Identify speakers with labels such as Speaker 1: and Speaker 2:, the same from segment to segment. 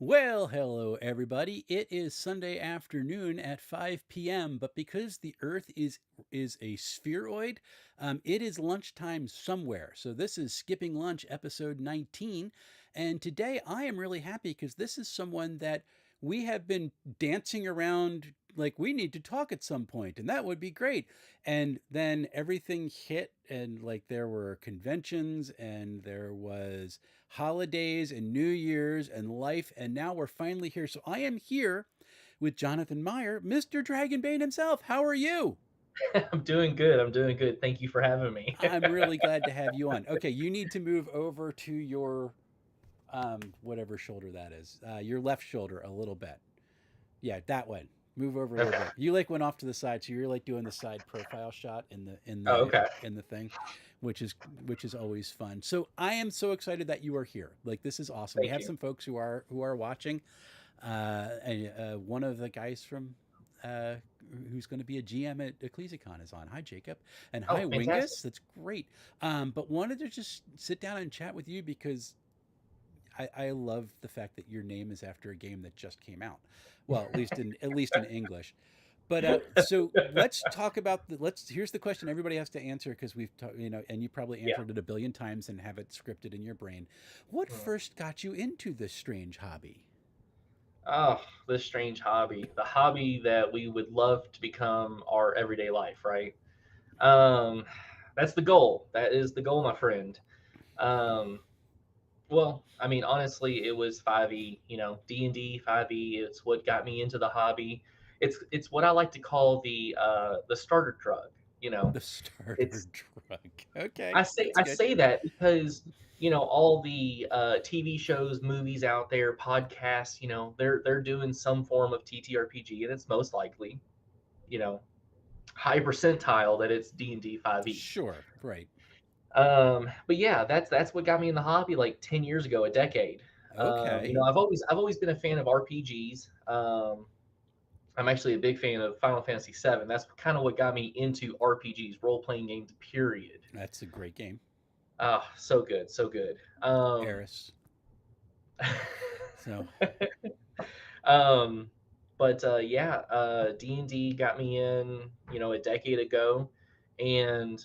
Speaker 1: Well, hello everybody. It is Sunday afternoon at 5 p.m., but because the Earth is a spheroid, it is lunchtime somewhere. So this is Skipping Lunch episode 19, and today I am really happy because this is someone that we have been dancing around like we need to talk at some point, and that would be great. And then everything hit, and like there were conventions, and there was holidays and New Year's and life, and now we're finally here. So I am here with Jonathon Myhre, Mr. Dragonbane himself. How are you?
Speaker 2: I'm doing good. I'm doing good. Thank you for having me.
Speaker 1: I'm really glad to have you on. Okay, you need to move over to your whatever shoulder that is, your left shoulder a little bit. Yeah, that one. Move over a little bit. You like went off to the side, so you're like doing the side profile shot in the in
Speaker 2: Oh,
Speaker 1: the
Speaker 2: okay.
Speaker 1: in the thing, which is always fun. So I am so excited that you are here. Like this is awesome. We
Speaker 2: Thank
Speaker 1: have
Speaker 2: you.
Speaker 1: some folks who are watching. One of the guys from uh, who's going to be a GM at ECCLESICON is on. Hi, Jacob, and
Speaker 2: Oh,
Speaker 1: hi,
Speaker 2: fantastic.
Speaker 1: Wingus. That's great. But wanted to just sit down and chat with you because I love the fact that your name is after a game that just came out. Well, at least in English. But so let's talk about the let's. Here's the question everybody has to answer because we've and you probably
Speaker 2: Yeah.
Speaker 1: answered it a billion times and have it scripted in your brain. What
Speaker 2: Mm.
Speaker 1: first got you into this strange hobby?
Speaker 2: Oh, this strange hobby. The hobby that we would love to become our everyday life, right? Um, that's the goal. That is the goal, my friend. Um, well, I mean, honestly, it was 5e, D&D 5e. It's what got me into the hobby. It's what I like to call the starter drug, you know.
Speaker 1: The starter
Speaker 2: It's
Speaker 1: drug. Okay,
Speaker 2: I say
Speaker 1: that's
Speaker 2: I
Speaker 1: good.
Speaker 2: say that because all the TV shows, movies out there, podcasts, they're doing some form of TTRPG, and it's most likely, you know, high percentile that it's D&D 5e.
Speaker 1: Sure, right.
Speaker 2: But yeah, that's what got me in the hobby like 10 years ago, a decade.
Speaker 1: Okay.
Speaker 2: I've always been a fan of RPGs. I'm actually a big fan of Final Fantasy VII. That's kind of what got me into RPGs, role playing games. Period.
Speaker 1: That's a great game.
Speaker 2: Ah, so good, so good.
Speaker 1: Eris. So,
Speaker 2: um, but yeah, D&D got me in, a decade ago, and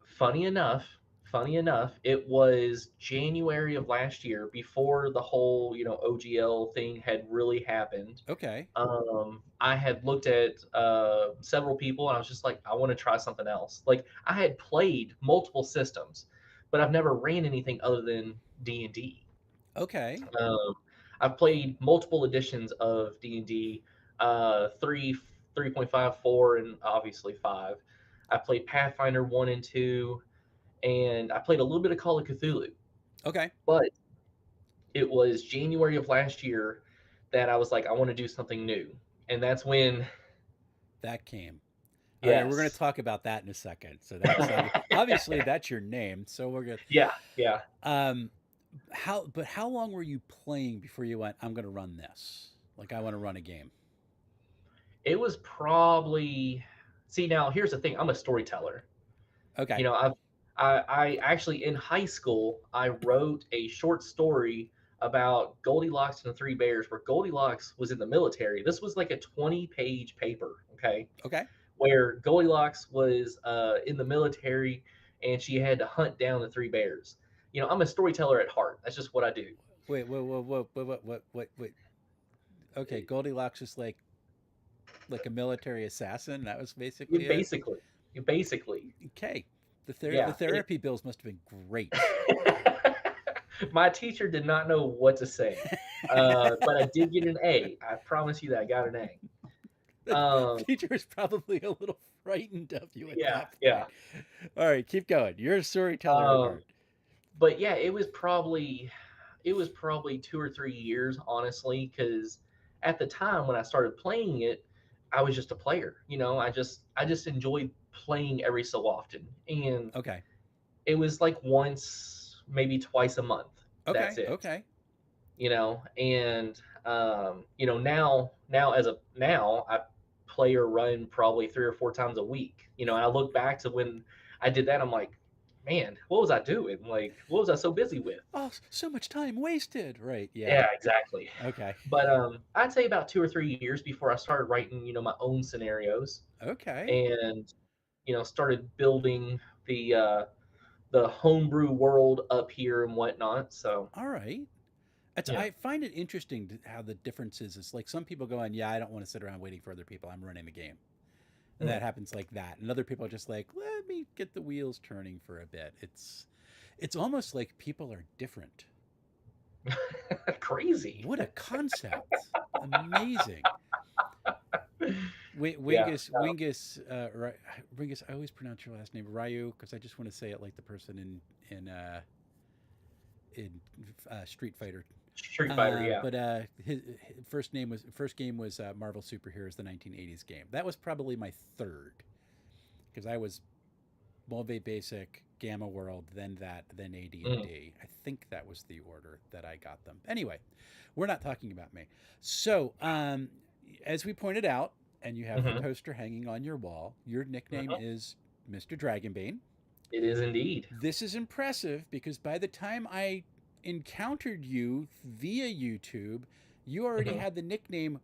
Speaker 2: funny enough, funny enough, it was January of last year before the whole, OGL thing had really happened.
Speaker 1: okay.
Speaker 2: I had looked at several people, and I was just like, I want to try something else. Like I had played multiple systems, but I've never ran anything other than D&D.
Speaker 1: Okay.
Speaker 2: Um, I've played multiple editions of D&D, 3, 3.5, 4, and obviously 5. I played Pathfinder 1 and 2, and I played a little bit of Call of Cthulhu.
Speaker 1: Okay.
Speaker 2: But it was January of last year that I was like, I want to do something new. And that's when,
Speaker 1: That came. All right, we're going to
Speaker 2: yes.
Speaker 1: talk about that in a second. So that's obviously that's your name. So we're good.
Speaker 2: Yeah, yeah.
Speaker 1: Um, how long were you playing before you went? I'm going to run this. Like I want to run a game.
Speaker 2: It was probably, see, now here's the thing, I'm a storyteller. You
Speaker 1: Okay.
Speaker 2: know, I actually in high school I wrote a short story about Goldilocks and the Three Bears, where Goldilocks was in the military. This was like a 20-page paper, okay,
Speaker 1: Okay.
Speaker 2: where Goldilocks was in the military and she had to hunt down the three bears. I'm a storyteller at heart. That's just what I do.
Speaker 1: Wait. Whoa. Whoa. Whoa. Whoa. Wait. Okay. Goldilocks is like a military assassin. That was
Speaker 2: You
Speaker 1: basically it.
Speaker 2: basically, you basically,
Speaker 1: Okay. The
Speaker 2: yeah.
Speaker 1: therapy bills must have been great.
Speaker 2: My teacher did not know what to say, but I did get an A. I promise you that I got an A.
Speaker 1: The
Speaker 2: Um,
Speaker 1: teacher is probably a little frightened of you at
Speaker 2: yeah,
Speaker 1: that
Speaker 2: yeah.
Speaker 1: point. All right, keep going. You're a storyteller at
Speaker 2: Um,
Speaker 1: heart.
Speaker 2: but yeah, it was probably 2 or 3 years, honestly, because at the time when I started playing it, I was just a player. I just enjoyed playing every so often, and
Speaker 1: Okay.
Speaker 2: it was like once, maybe twice a month. That's
Speaker 1: Okay.
Speaker 2: it.
Speaker 1: Okay.
Speaker 2: And now I play or run probably 3 or 4 times a week. And I look back to when I did that, I'm like, man, what was I doing? Like, what was I so busy with?
Speaker 1: Oh, so much time wasted. Right. Yeah.
Speaker 2: Yeah, exactly.
Speaker 1: Okay.
Speaker 2: But I'd say about 2 or 3 years before I started writing, my own scenarios,
Speaker 1: Okay.
Speaker 2: and started building the homebrew world up here and whatnot. So
Speaker 1: All right.
Speaker 2: yeah.
Speaker 1: I find it interesting how the difference is. It's like some people go on, yeah, I don't want to sit around waiting for other people. I'm running the game. And
Speaker 2: Mm.
Speaker 1: that happens like that. And other people are just like, let me get the wheels turning for a bit. It's almost like people are different.
Speaker 2: Crazy.
Speaker 1: What a concept. Amazing.
Speaker 2: Yeah.
Speaker 1: Wingus. I always pronounce your last name Ryu because I just want to say it like the person in Street Fighter.
Speaker 2: Street Fighter. Yeah.
Speaker 1: But his first game was Marvel Superheroes, the 1980s game. That was probably my third because I was Move Basic, Gamma World, then that, then AD&D.
Speaker 2: Mm.
Speaker 1: I think that was the order that I got them. Anyway, we're not talking about me. So, as we pointed out, and you have the
Speaker 2: Hmm.
Speaker 1: poster hanging on your wall, your nickname
Speaker 2: Hmm.
Speaker 1: is Mr. Dragonbane.
Speaker 2: It is indeed.
Speaker 1: This is impressive because by the time I encountered you via YouTube, you already
Speaker 2: Hmm.
Speaker 1: had the nickname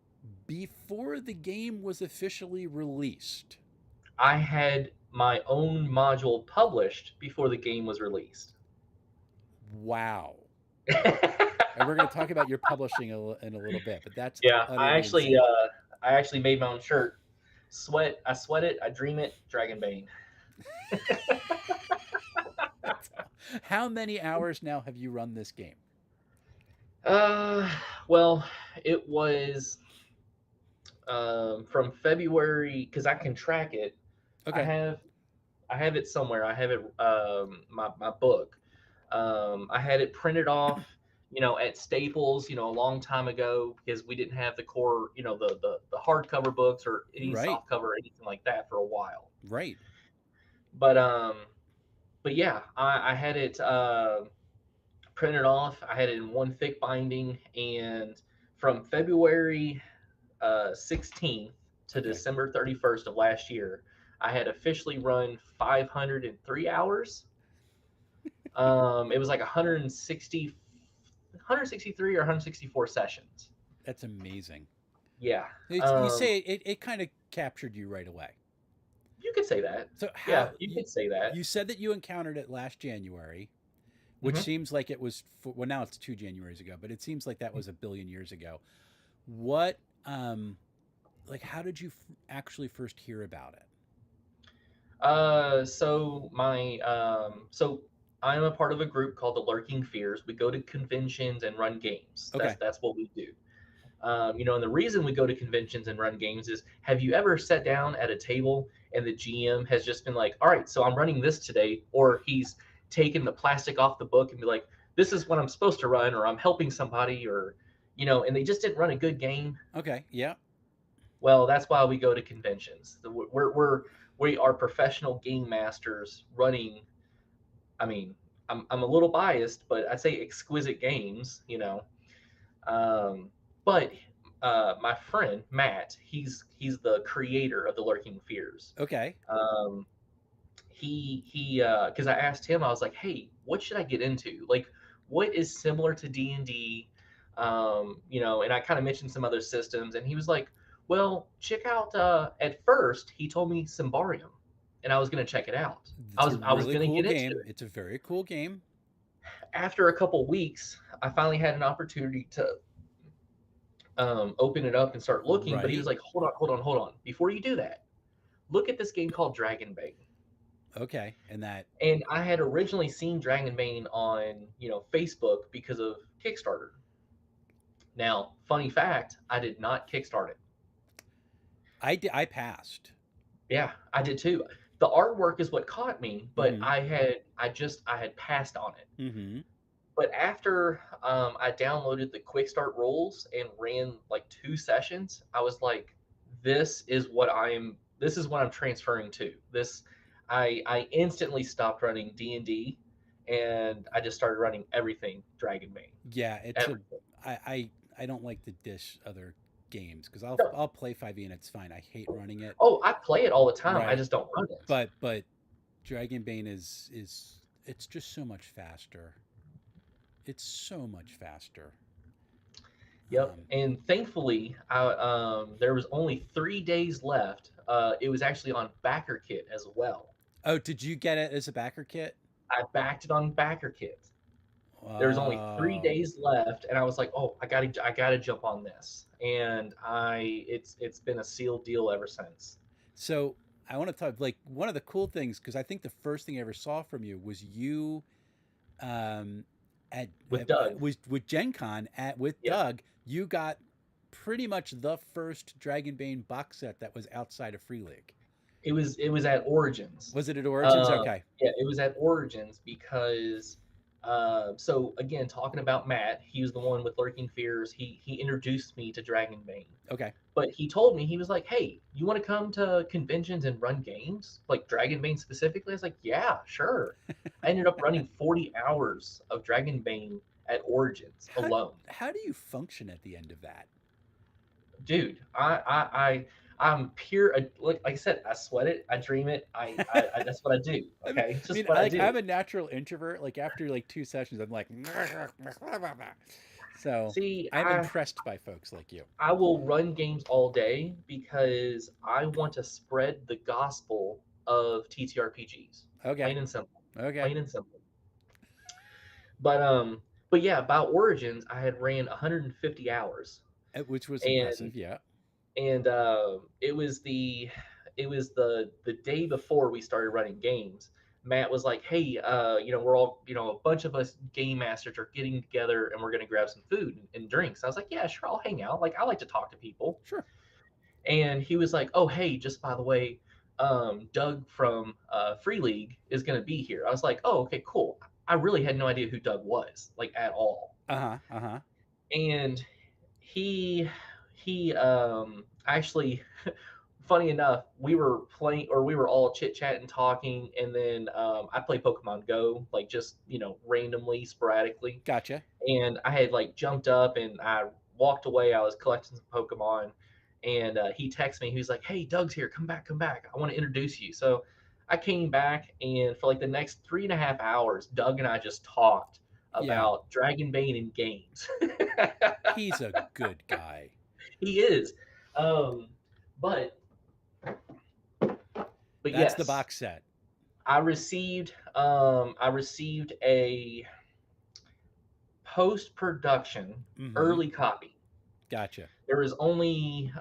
Speaker 1: before the game was officially released.
Speaker 2: I had my own module published before the game was released.
Speaker 1: Wow. And we're going to talk about your publishing in a little bit, but that's
Speaker 2: Yeah,
Speaker 1: utterly insane.
Speaker 2: I actually made my own shirt. I sweat it, I dream it, Dragonbane.
Speaker 1: How many hours now have you run this game?
Speaker 2: Uh, well, it was from February because I can track it. I
Speaker 1: Okay.
Speaker 2: have I have it somewhere. I have it my book. I had it printed off, at Staples, a long time ago because we didn't have the core, the hardcover books or any
Speaker 1: Right.
Speaker 2: soft cover or anything like that for a while.
Speaker 1: Right.
Speaker 2: But yeah, I had it printed off. I had it in one thick binding, and from February 16th to
Speaker 1: Okay.
Speaker 2: December 31st of last year, I had officially run 503 hours. It was like 163 or 164 sessions.
Speaker 1: That's amazing.
Speaker 2: Yeah.
Speaker 1: You say it kind of captured you right away.
Speaker 2: You could say that.
Speaker 1: So
Speaker 2: Yeah,
Speaker 1: how
Speaker 2: you could say that.
Speaker 1: you said that you encountered it last January, which
Speaker 2: Hmm.
Speaker 1: seems like it was well now it's 2 Januaries ago, but it seems like that was a billion years ago. What like how did you actually first hear about it?
Speaker 2: So I'm a part of a group called the Lurking Fears. We go to conventions and run games.
Speaker 1: Okay.
Speaker 2: That's what we do. And the reason we go to conventions and run games is, have you ever sat down at a table and the GM has just been like, all right, so I'm running this today, or he's taken the plastic off the book and be like, this is what I'm supposed to run, or I'm helping somebody, or and they just didn't run a good game.
Speaker 1: Okay. Yeah.
Speaker 2: Well, that's why we go to conventions. We are professional game masters running. I mean, I'm a little biased, but I'd say exquisite games. Um, but my friend Matt, he's the creator of the Lurking Fears.
Speaker 1: Okay.
Speaker 2: Um, he because I asked him, I was like, hey, what should I get into? Like, what is similar to D&D? And I kind of mentioned some other systems, and he was like, well, check out. At first, he told me Symbarium, and I was gonna check it out.
Speaker 1: It's a
Speaker 2: I was
Speaker 1: really
Speaker 2: gonna
Speaker 1: cool
Speaker 2: get into
Speaker 1: game.
Speaker 2: it.
Speaker 1: It's a very cool game.
Speaker 2: After a couple weeks, I finally had an opportunity to open it up and start looking. But he was
Speaker 1: Right.
Speaker 2: like, hold on. Before you do that, look at this game called Dragonbane.
Speaker 1: Okay. And that
Speaker 2: And I had originally seen Dragonbane on Facebook because of Kickstarter. Now, funny fact, I did not kickstart it.
Speaker 1: I passed.
Speaker 2: Yeah, I did too. The artwork is what caught me, but
Speaker 1: Mhm.
Speaker 2: I had passed on it.
Speaker 1: Mhm.
Speaker 2: But after I downloaded the quick start rules and ran like 2 sessions, I was like, this is what I'm transferring to. I instantly stopped running D&D, and I just started running everything Dragonbane.
Speaker 1: Yeah, it's a
Speaker 2: Everything.
Speaker 1: I don't like to dish other games because
Speaker 2: No.
Speaker 1: I'll play 5e and it's fine. I hate running it.
Speaker 2: Oh, I play it all the time. I
Speaker 1: Right.
Speaker 2: just don't run it.
Speaker 1: But Dragonbane is it's just so much faster. It's so much faster.
Speaker 2: Yep. And thankfully, there was only 3 days left. It was actually on backer kit as well.
Speaker 1: Oh, did you get it as a backer kit?
Speaker 2: I backed it on backer kit. There was only three
Speaker 1: Wow.
Speaker 2: days left, and I was like, "Oh, I gotta jump on this." And it's been a sealed deal ever since.
Speaker 1: So I want to talk like one of the cool things because I think the first thing I ever saw from you was you um,
Speaker 2: With Doug.
Speaker 1: was with Gen Con at with
Speaker 2: Yeah,
Speaker 1: Doug. You got pretty much the first Dragonbane box set that was outside of Free League.
Speaker 2: it was at Origins.
Speaker 1: Was it at Origins? Okay.
Speaker 2: Yeah, it was at Origins because so again, talking about Matt, he was the one with Lurking Fears. He introduced me to Dragonbane.
Speaker 1: Okay.
Speaker 2: But he told me, he was like, "Hey, you want to come to conventions and run games, like Dragonbane specifically?" I was like, "Yeah, sure." I ended up running 40 hours of Dragonbane at Origins
Speaker 1: How
Speaker 2: alone.
Speaker 1: how do you function at the end of that?
Speaker 2: Dude, I'm pure. Like I said, I sweat it, I dream it. That's what I do. Okay, it's
Speaker 1: I
Speaker 2: just
Speaker 1: mean,
Speaker 2: what I
Speaker 1: like
Speaker 2: do.
Speaker 1: I'm a natural introvert. Like after like 2 sessions, I'm like, so
Speaker 2: See,
Speaker 1: I'm impressed by folks like you.
Speaker 2: I will run games all day because I want to spread the gospel of TTRPGs.
Speaker 1: Okay.
Speaker 2: Plain and simple.
Speaker 1: Okay.
Speaker 2: Plain and simple. But yeah, about Origins, I had ran 150 hours,
Speaker 1: Which was
Speaker 2: and
Speaker 1: impressive. Yeah.
Speaker 2: it was the day before we started running games. Matt was like, "Hey, we're all, a bunch of us game masters are getting together, and we're gonna grab some food and drinks." I was like, "Yeah, sure, I'll hang out. Like, I like to talk to people."
Speaker 1: Sure.
Speaker 2: And he was like, "Oh, hey, just by the way, Doug from Free League is gonna be here." I was like, "Oh, okay, cool." I really had no idea who Doug was, like, at all.
Speaker 1: Uh huh. Uh huh.
Speaker 2: And he actually, funny enough, we were playing, or we were all chit chatting, talking, and then I play Pokemon Go, like, just randomly, sporadically.
Speaker 1: Gotcha.
Speaker 2: And I had like jumped up and I walked away. I was collecting some Pokemon, and he texted me. He was like, "Hey, Doug's here. Come back, come back. I want to introduce you." So I came back, and for like the next 3.5 hours, Doug and I just talked
Speaker 1: Yeah.
Speaker 2: about Dragonbane and games.
Speaker 1: He's a good guy.
Speaker 2: He is, um, but
Speaker 1: That's the
Speaker 2: yes,
Speaker 1: box set.
Speaker 2: I received a post production
Speaker 1: Mm-hmm.
Speaker 2: early copy.
Speaker 1: Gotcha.
Speaker 2: There was only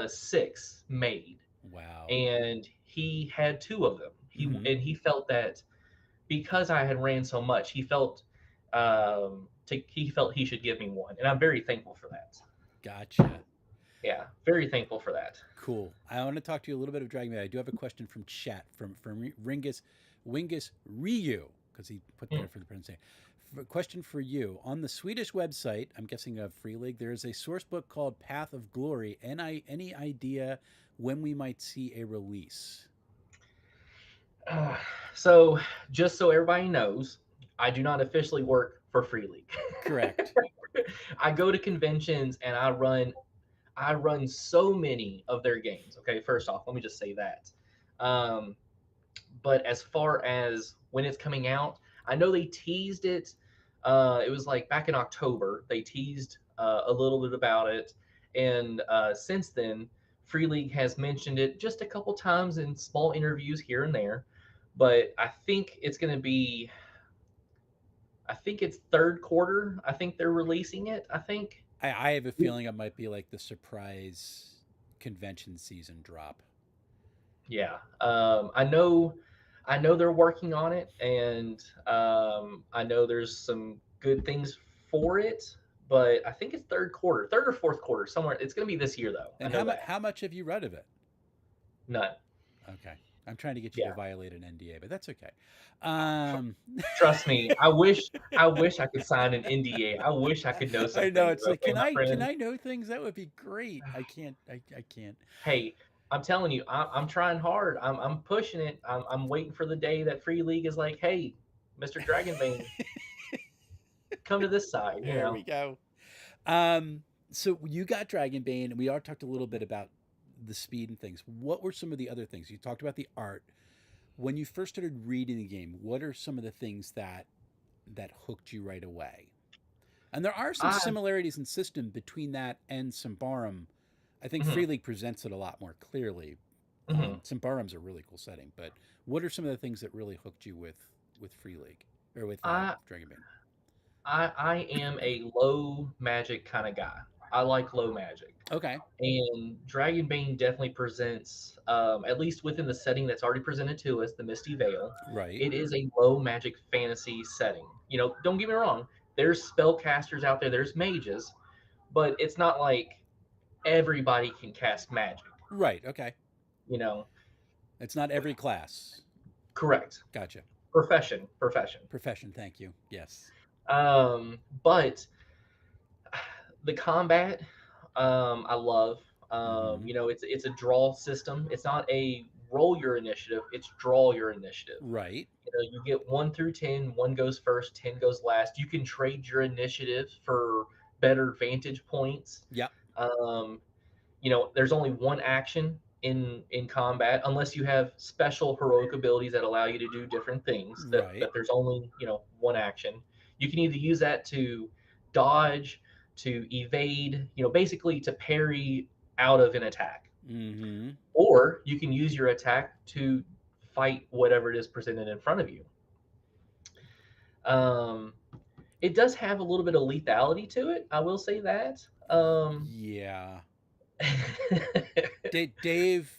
Speaker 2: 6 made,
Speaker 1: Wow.
Speaker 2: and he had 2 of them.
Speaker 1: Mm-hmm.
Speaker 2: He felt that because I had ran so much, he felt he should give me one, and I'm very thankful for that.
Speaker 1: Gotcha.
Speaker 2: Yeah, very thankful for that.
Speaker 1: Cool. I want to talk to you a little bit of Dragon Ball. I do have a question from chat from Wingus Ryu because he put
Speaker 2: Hmm.
Speaker 1: there for the pronunciation. Question for you on the Swedish website. I'm guessing of Free League. There is a source book called Path of Glory. And any idea when we might see a release?
Speaker 2: Uh, so, just so everybody knows, I do not officially work for Free League.
Speaker 1: Correct.
Speaker 2: I go to conventions and I run so many of their games. Okay, first off, let me just say that. Um, but as far as when it's coming out, I know they teased it. It was like back in October. They teased a little bit about it, and since then, Free League has mentioned it just a couple times in small interviews here and there. But I think it's going to be. I think it's third quarter. I think they're releasing it. I think.
Speaker 1: I have a feeling it might be like the surprise convention season drop.
Speaker 2: Yeah, I know they're working on it, and I know there's some good things for it. But I think it's third quarter, third or fourth quarter, somewhere. It's going to be this year, though. I
Speaker 1: And
Speaker 2: know that.
Speaker 1: how much have you read of it?
Speaker 2: None.
Speaker 1: Okay. I'm trying to get you to
Speaker 2: Yeah.
Speaker 1: violate an NDA, but that's okay.
Speaker 2: Tr-
Speaker 1: Um,
Speaker 2: Trust me. I wish I could sign an NDA. I wish I could know some
Speaker 1: I know
Speaker 2: things.
Speaker 1: it's like,
Speaker 2: Okay, my
Speaker 1: can
Speaker 2: friend.
Speaker 1: I know things? That would be great. I can't. I can't.
Speaker 2: Hey, I'm telling you, I'm trying hard. I'm pushing it. I'm waiting for the day that Free League is like, "Hey, Mr. Dragonbane, come to this side." You
Speaker 1: There we
Speaker 2: know.
Speaker 1: go. So you got Dragonbane, and we already talked a little bit about the speed and things. What were some of the other things you talked about? The art. when you first started reading the game, what are some of the things that hooked you right away? And there are some
Speaker 2: I
Speaker 1: similarities in system between that and Symbaroum. I think
Speaker 2: mhm,
Speaker 1: Free League presents it a lot more clearly.
Speaker 2: mhm.
Speaker 1: Symbaroum's a really cool setting, but what are some of the things that really hooked you with Free League or with
Speaker 2: I
Speaker 1: Dragonbane?
Speaker 2: I am a low magic kind of guy. I like low magic.
Speaker 1: Okay,
Speaker 2: And Dragonbane definitely presents, at least within the setting that's already presented to us, the Misty Vale,
Speaker 1: right,
Speaker 2: it is a low magic fantasy setting. Don't get me wrong, there's spellcasters out there, there's mages, but it's not like everybody can cast magic,
Speaker 1: right. Okay,
Speaker 2: you know?
Speaker 1: it's not every class.
Speaker 2: Correct.
Speaker 1: Gotcha.
Speaker 2: Profession.
Speaker 1: Profession. Thank you. Yes.
Speaker 2: But the combat, I love.
Speaker 1: Mm-hmm.
Speaker 2: It's a draw system. It's not a roll your initiative. It's draw your initiative.
Speaker 1: Right.
Speaker 2: You get 1 through 10. One goes first, 10 goes last. You can trade your initiative for better vantage points.
Speaker 1: Yep.
Speaker 2: Um, there's only one action in combat unless you have special heroic abilities that allow you to do different things. That
Speaker 1: Right.
Speaker 2: there's only one action. You can either use that to dodge, to evade, basically to parry out of an attack,
Speaker 1: Mm-hmm.
Speaker 2: or you can use your attack to fight whatever it is presented in front of you. Um, it does have a little bit of lethality to it. I will say that.
Speaker 1: Yeah. Dave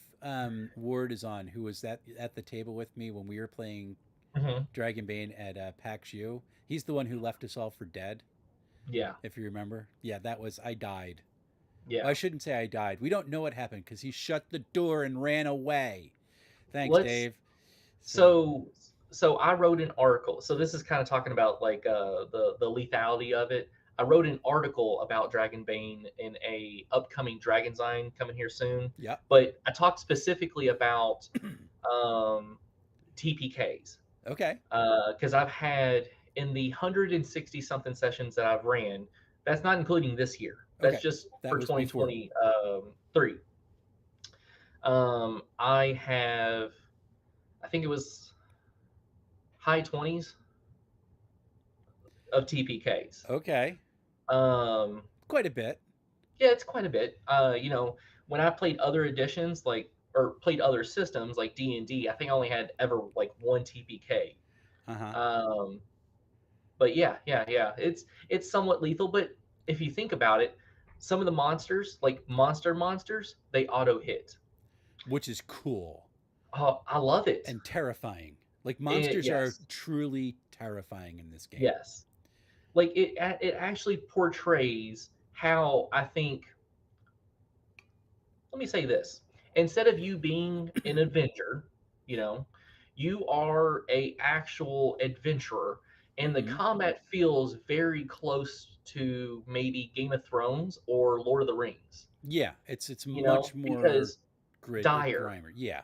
Speaker 1: Ward is on, who was at the table with me when we were playing
Speaker 2: Mhm.
Speaker 1: Dragonbane at PAX U. He's the one who left us all for dead,
Speaker 2: Yeah,
Speaker 1: if you remember. Yeah, that was I died. Well,
Speaker 2: yeah.
Speaker 1: I shouldn't say I died. We don't know what happened because he shut the door and ran away. Thanks,
Speaker 2: Let's
Speaker 1: Dave. So,
Speaker 2: so so I wrote an article. So this is kind of talking about like the lethality of it. I wrote an article about Dragonbane in a upcoming Dragonzine coming here soon,
Speaker 1: yep.
Speaker 2: but I talked specifically about um, TPKs
Speaker 1: Okay.
Speaker 2: because I've had in the 160 something sessions that I've ran. That's not including this year. That's
Speaker 1: Okay.
Speaker 2: just
Speaker 1: That
Speaker 2: for
Speaker 1: was before.
Speaker 2: 2023. I have, I think it was high 20s of TPKs.
Speaker 1: Okay.
Speaker 2: Um,
Speaker 1: Quite a bit.
Speaker 2: yeah, it's quite a bit. When I played other editions, or played other systems like D&D, I think I only had ever like one TPK.
Speaker 1: Uh huh.
Speaker 2: Um, but yeah, it's somewhat lethal. But if you think about it, some of the monsters, like monsters, they auto hit.
Speaker 1: Which is cool
Speaker 2: Oh, I love it.
Speaker 1: and terrifying. Like monsters are
Speaker 2: Yes,
Speaker 1: truly terrifying in this game.
Speaker 2: yes. Like it actually portrays how I think. Let me say this: instead of you being an Avenger, you know, you are a actual adventurer, and the
Speaker 1: Mm-hmm.
Speaker 2: combat feels very close to maybe Game of Thrones or Lord of the Rings.
Speaker 1: Yeah, it's much more
Speaker 2: Because dire.
Speaker 1: grimer. Yeah,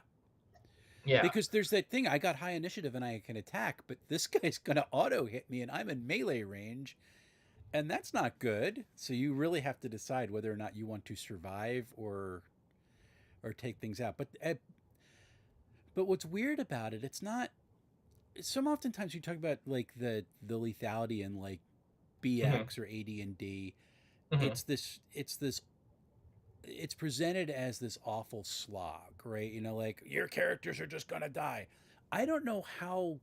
Speaker 2: Yeah.
Speaker 1: because there's that thing. I got high initiative and I can attack, but this guy's gonna auto hit me, and I'm in melee range, and that's not good. So you really have to decide whether or not you want to survive or take things out. But what's weird about it, it's not. Some oftentimes you talk about like the lethality in like
Speaker 2: Hmm.
Speaker 1: BX or AD&D.
Speaker 2: Hmm.
Speaker 1: It's presented as this awful slog, right? Like your characters are just gonna die. I don't know how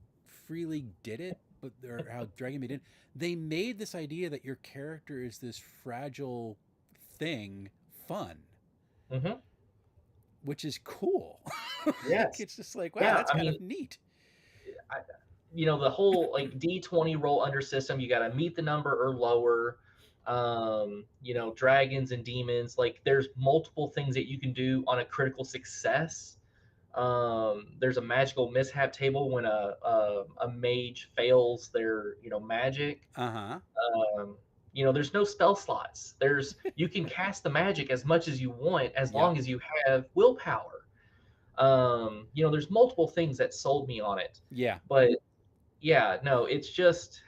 Speaker 1: Free League did it, but or how Dragon Maid did. They made this idea that your character is this fragile thing fun,
Speaker 2: Hmm.
Speaker 1: which is cool. Like
Speaker 2: Yes.
Speaker 1: it's just like, wow,
Speaker 2: Yeah.
Speaker 1: that's
Speaker 2: I
Speaker 1: kind
Speaker 2: mean,
Speaker 1: of neat.
Speaker 2: I, the whole like D20 roll under system, you got to meet the number or lower. Dragons and demons, like there's multiple things that you can do on a critical success. There's a magical mishap table when a mage fails their magic.
Speaker 1: Uh huh.
Speaker 2: There's no spell slots. You can cast the magic as much as you want as
Speaker 1: Yep.
Speaker 2: long as you have willpower. There's multiple things that sold me on it,
Speaker 1: Yeah.
Speaker 2: but yeah, no, it's just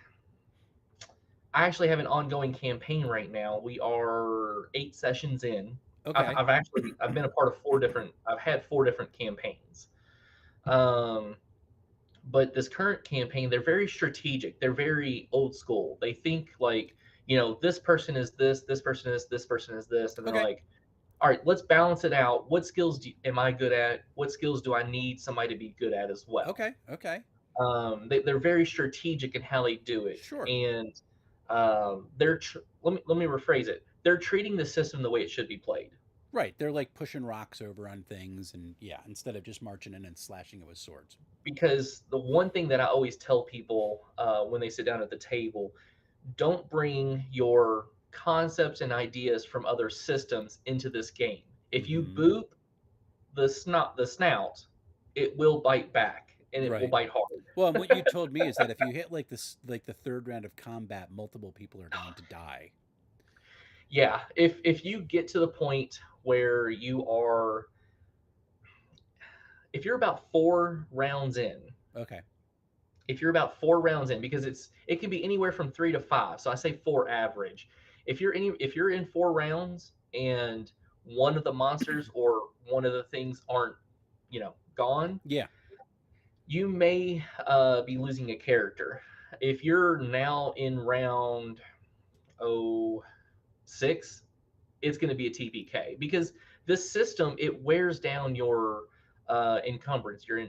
Speaker 2: I actually have an ongoing campaign right now. We are 8 sessions in.
Speaker 1: Okay.
Speaker 2: I've been a part of I've had 4 different campaigns. Um, But this current campaign, they're very strategic. They're very old school. They think like, you know, this person is this person is this person is this, and they're
Speaker 1: Okay.
Speaker 2: like, all right, let's balance it out. What skills am I good at? What skills do I need somebody to be good at as well?
Speaker 1: Okay. Okay.
Speaker 2: They're very strategic in how they do it,
Speaker 1: Sure.
Speaker 2: and let me rephrase it. They're treating the system the way it should be played.
Speaker 1: Right. They're like pushing rocks over on things, and yeah, instead of just marching in and slashing it with swords.
Speaker 2: Because the one thing that I always tell people when they sit down at the table, don't bring your concepts and ideas from other systems into this game. If you
Speaker 1: Mm-hmm.
Speaker 2: boop the snout, it will bite back and it will
Speaker 1: Right.
Speaker 2: bite hard.
Speaker 1: Well, and what you told me is that if you hit like this, like the third round of combat, multiple people are going to die.
Speaker 2: Yeah, if you get to the point where you are, if you're about 4 rounds in,
Speaker 1: Okay.
Speaker 2: if you're about 4 rounds in, because it can be anywhere from 3 to 5, so I say 4 average. If you're in 4 rounds and one of the monsters or one of the things aren't, gone,
Speaker 1: Yeah.
Speaker 2: you may be losing a character. If you're now in round oh 6, it's going to be a TPK because this system, it wears down your encumbrance, your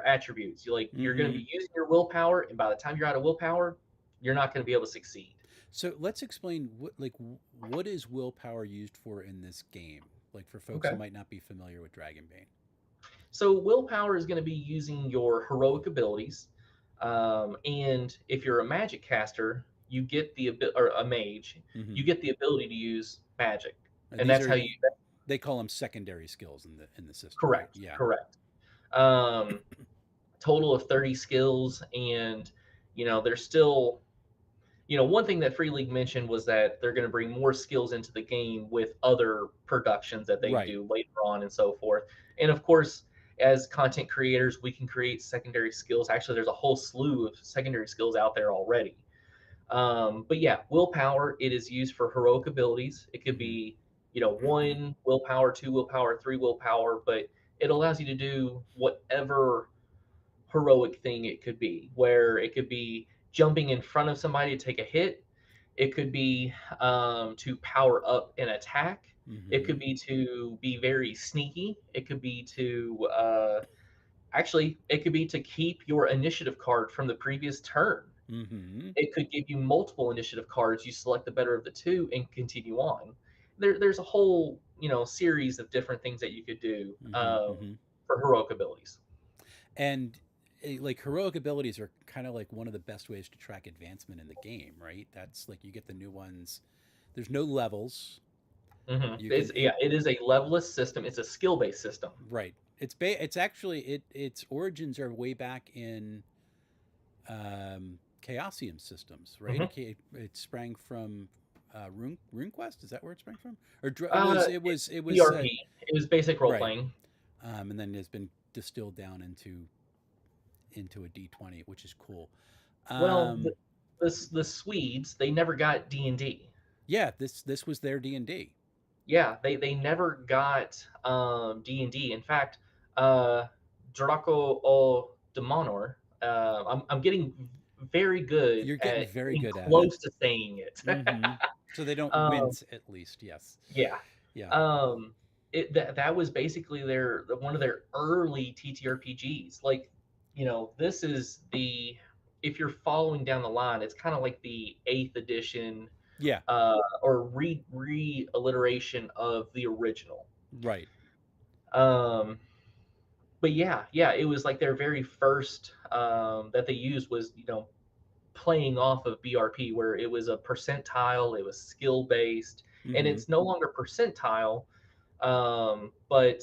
Speaker 2: attributes. You're going to
Speaker 1: Mm-hmm.
Speaker 2: be using your willpower, and by the time you're out of willpower, you're not going to be able to succeed.
Speaker 1: So let's explain what is willpower used for in this game, like for folks who
Speaker 2: Okay.
Speaker 1: might not be familiar with Dragonbane.
Speaker 2: So willpower is going to be using your heroic abilities, and if you're a magic caster, you get or a mage,
Speaker 1: Mm-hmm.
Speaker 2: you get the ability to use magic,
Speaker 1: And
Speaker 2: and
Speaker 1: these
Speaker 2: that's
Speaker 1: are
Speaker 2: how you.
Speaker 1: they call them secondary skills in the system, right?
Speaker 2: Correct.
Speaker 1: Yeah.
Speaker 2: Correct. Um, Total of 30 skills, and there's still, one thing that Free League mentioned was that they're going to bring more skills into the game with other productions that they
Speaker 1: Right.
Speaker 2: do later on and so forth. And of course, as content creators, we can create secondary skills. Actually, there's a whole slew of secondary skills out there already. But yeah, willpower, it is used for heroic abilities. It could
Speaker 1: Mm-hmm.
Speaker 2: be, 1 willpower, 2 willpower, 3 willpower, but it allows you to do whatever heroic thing it could be, where it could be jumping in front of somebody to take a hit. It could be to power up an attack. It
Speaker 1: Mm-hmm.
Speaker 2: could be to be very sneaky. It could be to actually, it could be to keep your initiative card from the previous turn.
Speaker 1: Mm-hmm.
Speaker 2: It could give you multiple initiative cards. You select the better of the two and continue on. There's a whole series of different things that you could do
Speaker 1: Mm-hmm. Mm-hmm.
Speaker 2: for heroic abilities.
Speaker 1: And like heroic abilities are kind of like one of the best ways to track advancement in the game, right? That's like you get the new ones. There's no levels. You can
Speaker 2: It is a leveless system. It's a skill based system.
Speaker 1: right. It's actually its origins are way back in Chaosium systems, right?
Speaker 2: Hmm.
Speaker 1: It sprang from RuneQuest. Is that where it sprang from? Or it was
Speaker 2: BRP. It was basic role
Speaker 1: right,
Speaker 2: playing.
Speaker 1: and then it's been distilled down into a D20, which is cool.
Speaker 2: Well,
Speaker 1: Um,
Speaker 2: the Swedes, they never got D&D.
Speaker 1: yeah, this was their D&D.
Speaker 2: Yeah, they never got D&D. In fact, uh, Draco o Demonor. I'm getting very good
Speaker 1: You're getting
Speaker 2: at
Speaker 1: very
Speaker 2: getting
Speaker 1: good at it.
Speaker 2: close to saying it.
Speaker 1: Mm-hmm. So they don't
Speaker 2: um,
Speaker 1: wince, at least. Yes.
Speaker 2: yeah.
Speaker 1: Yeah.
Speaker 2: Um, that was basically one of their early TTRPGs. Like, this is the if you're following down the line, it's kind of like the eighth edition
Speaker 1: Yeah.
Speaker 2: or re alliteration of the original.
Speaker 1: Right.
Speaker 2: Um, but yeah, it was like their very first that they used was playing off of BRP, where it was a percentile, it was skill based, and
Speaker 1: Mm-hmm.
Speaker 2: it's no longer percentile, but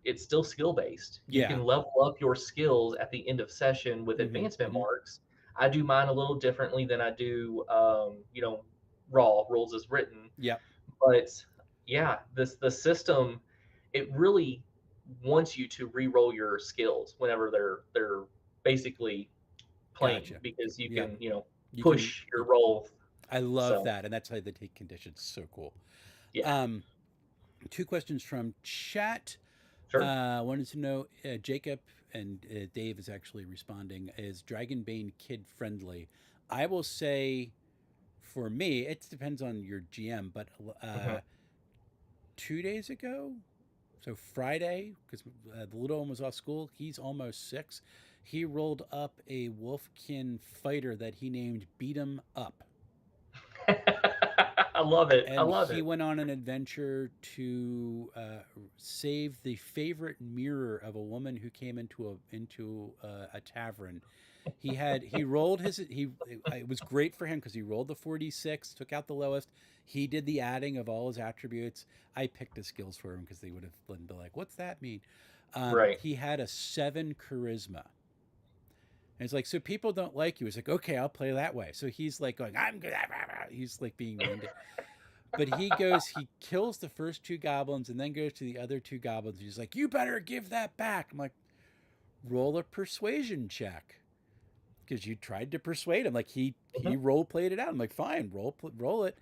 Speaker 2: it's still skill based. You
Speaker 1: Yeah.
Speaker 2: can level up your skills at the end of session with
Speaker 1: Mm-hmm.
Speaker 2: advancement
Speaker 1: Mm-hmm.
Speaker 2: marks. I do mine a little differently than I do, raw rules as written.
Speaker 1: Yep.
Speaker 2: But yeah, the system, it really wants you to re-roll your skills whenever they're basically playing
Speaker 1: Gotcha.
Speaker 2: because you
Speaker 1: Yep.
Speaker 2: can
Speaker 1: You can.
Speaker 2: push your roll.
Speaker 1: I love
Speaker 2: So
Speaker 1: that, and that's how they take conditions. So cool.
Speaker 2: yeah,
Speaker 1: Um, two questions from chat.
Speaker 2: Sure.
Speaker 1: Wanted to know, Jacob and Dave is actually responding, is Dragonbane kid friendly? I will say, for me, it depends on your GM, but
Speaker 2: Hmm.
Speaker 1: 2 days ago, so Friday, because the little one was off school, he's almost 6. He rolled up a Wolfkin fighter that he named Beat 'em Up.
Speaker 2: I love it. I
Speaker 1: And
Speaker 2: love
Speaker 1: he
Speaker 2: it.
Speaker 1: went on an adventure to save the favorite mirror of a woman who came into a tavern. He rolled his he it was great for him because he rolled the 46, took out the lowest. He did the adding of all his attributes. I picked his skills for him because they would have been like, "What's that mean?"
Speaker 2: Right.
Speaker 1: He had a 7 charisma. And it's like, so people don't like you. It's like, okay, I'll play that way. So he's like going, I'm good. He's like being mean to, but he kills the first 2 goblins and then goes to the other 2 goblins. He's like, you better give that back. I'm like, roll a persuasion check. Because you tried to persuade him. Like he
Speaker 2: Hmm.
Speaker 1: role played it out. I'm like, fine, roll it.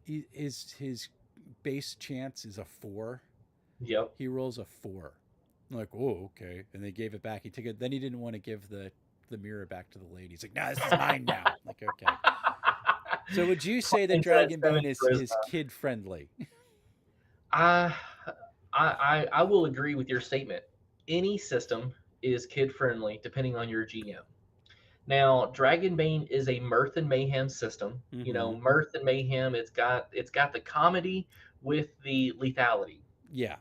Speaker 1: His base chance is a 4.
Speaker 2: Yep.
Speaker 1: He rolls a 4. I'm like, oh, okay. And they gave it back. He took it. Then he didn't want to give the mirror back to the lady. He's like, no, this is mine now. I'm like, okay. So would you say that
Speaker 2: Into that seven
Speaker 1: Dragonbane is
Speaker 2: charisma.
Speaker 1: kid friendly?
Speaker 2: I, I will agree with your statement. Any system is kid friendly, depending on your GM. Now, Dragonbane is a mirth and mayhem system. You
Speaker 1: Mm-hmm.
Speaker 2: know, mirth and mayhem. It's got the comedy with the lethality.
Speaker 1: Yeah.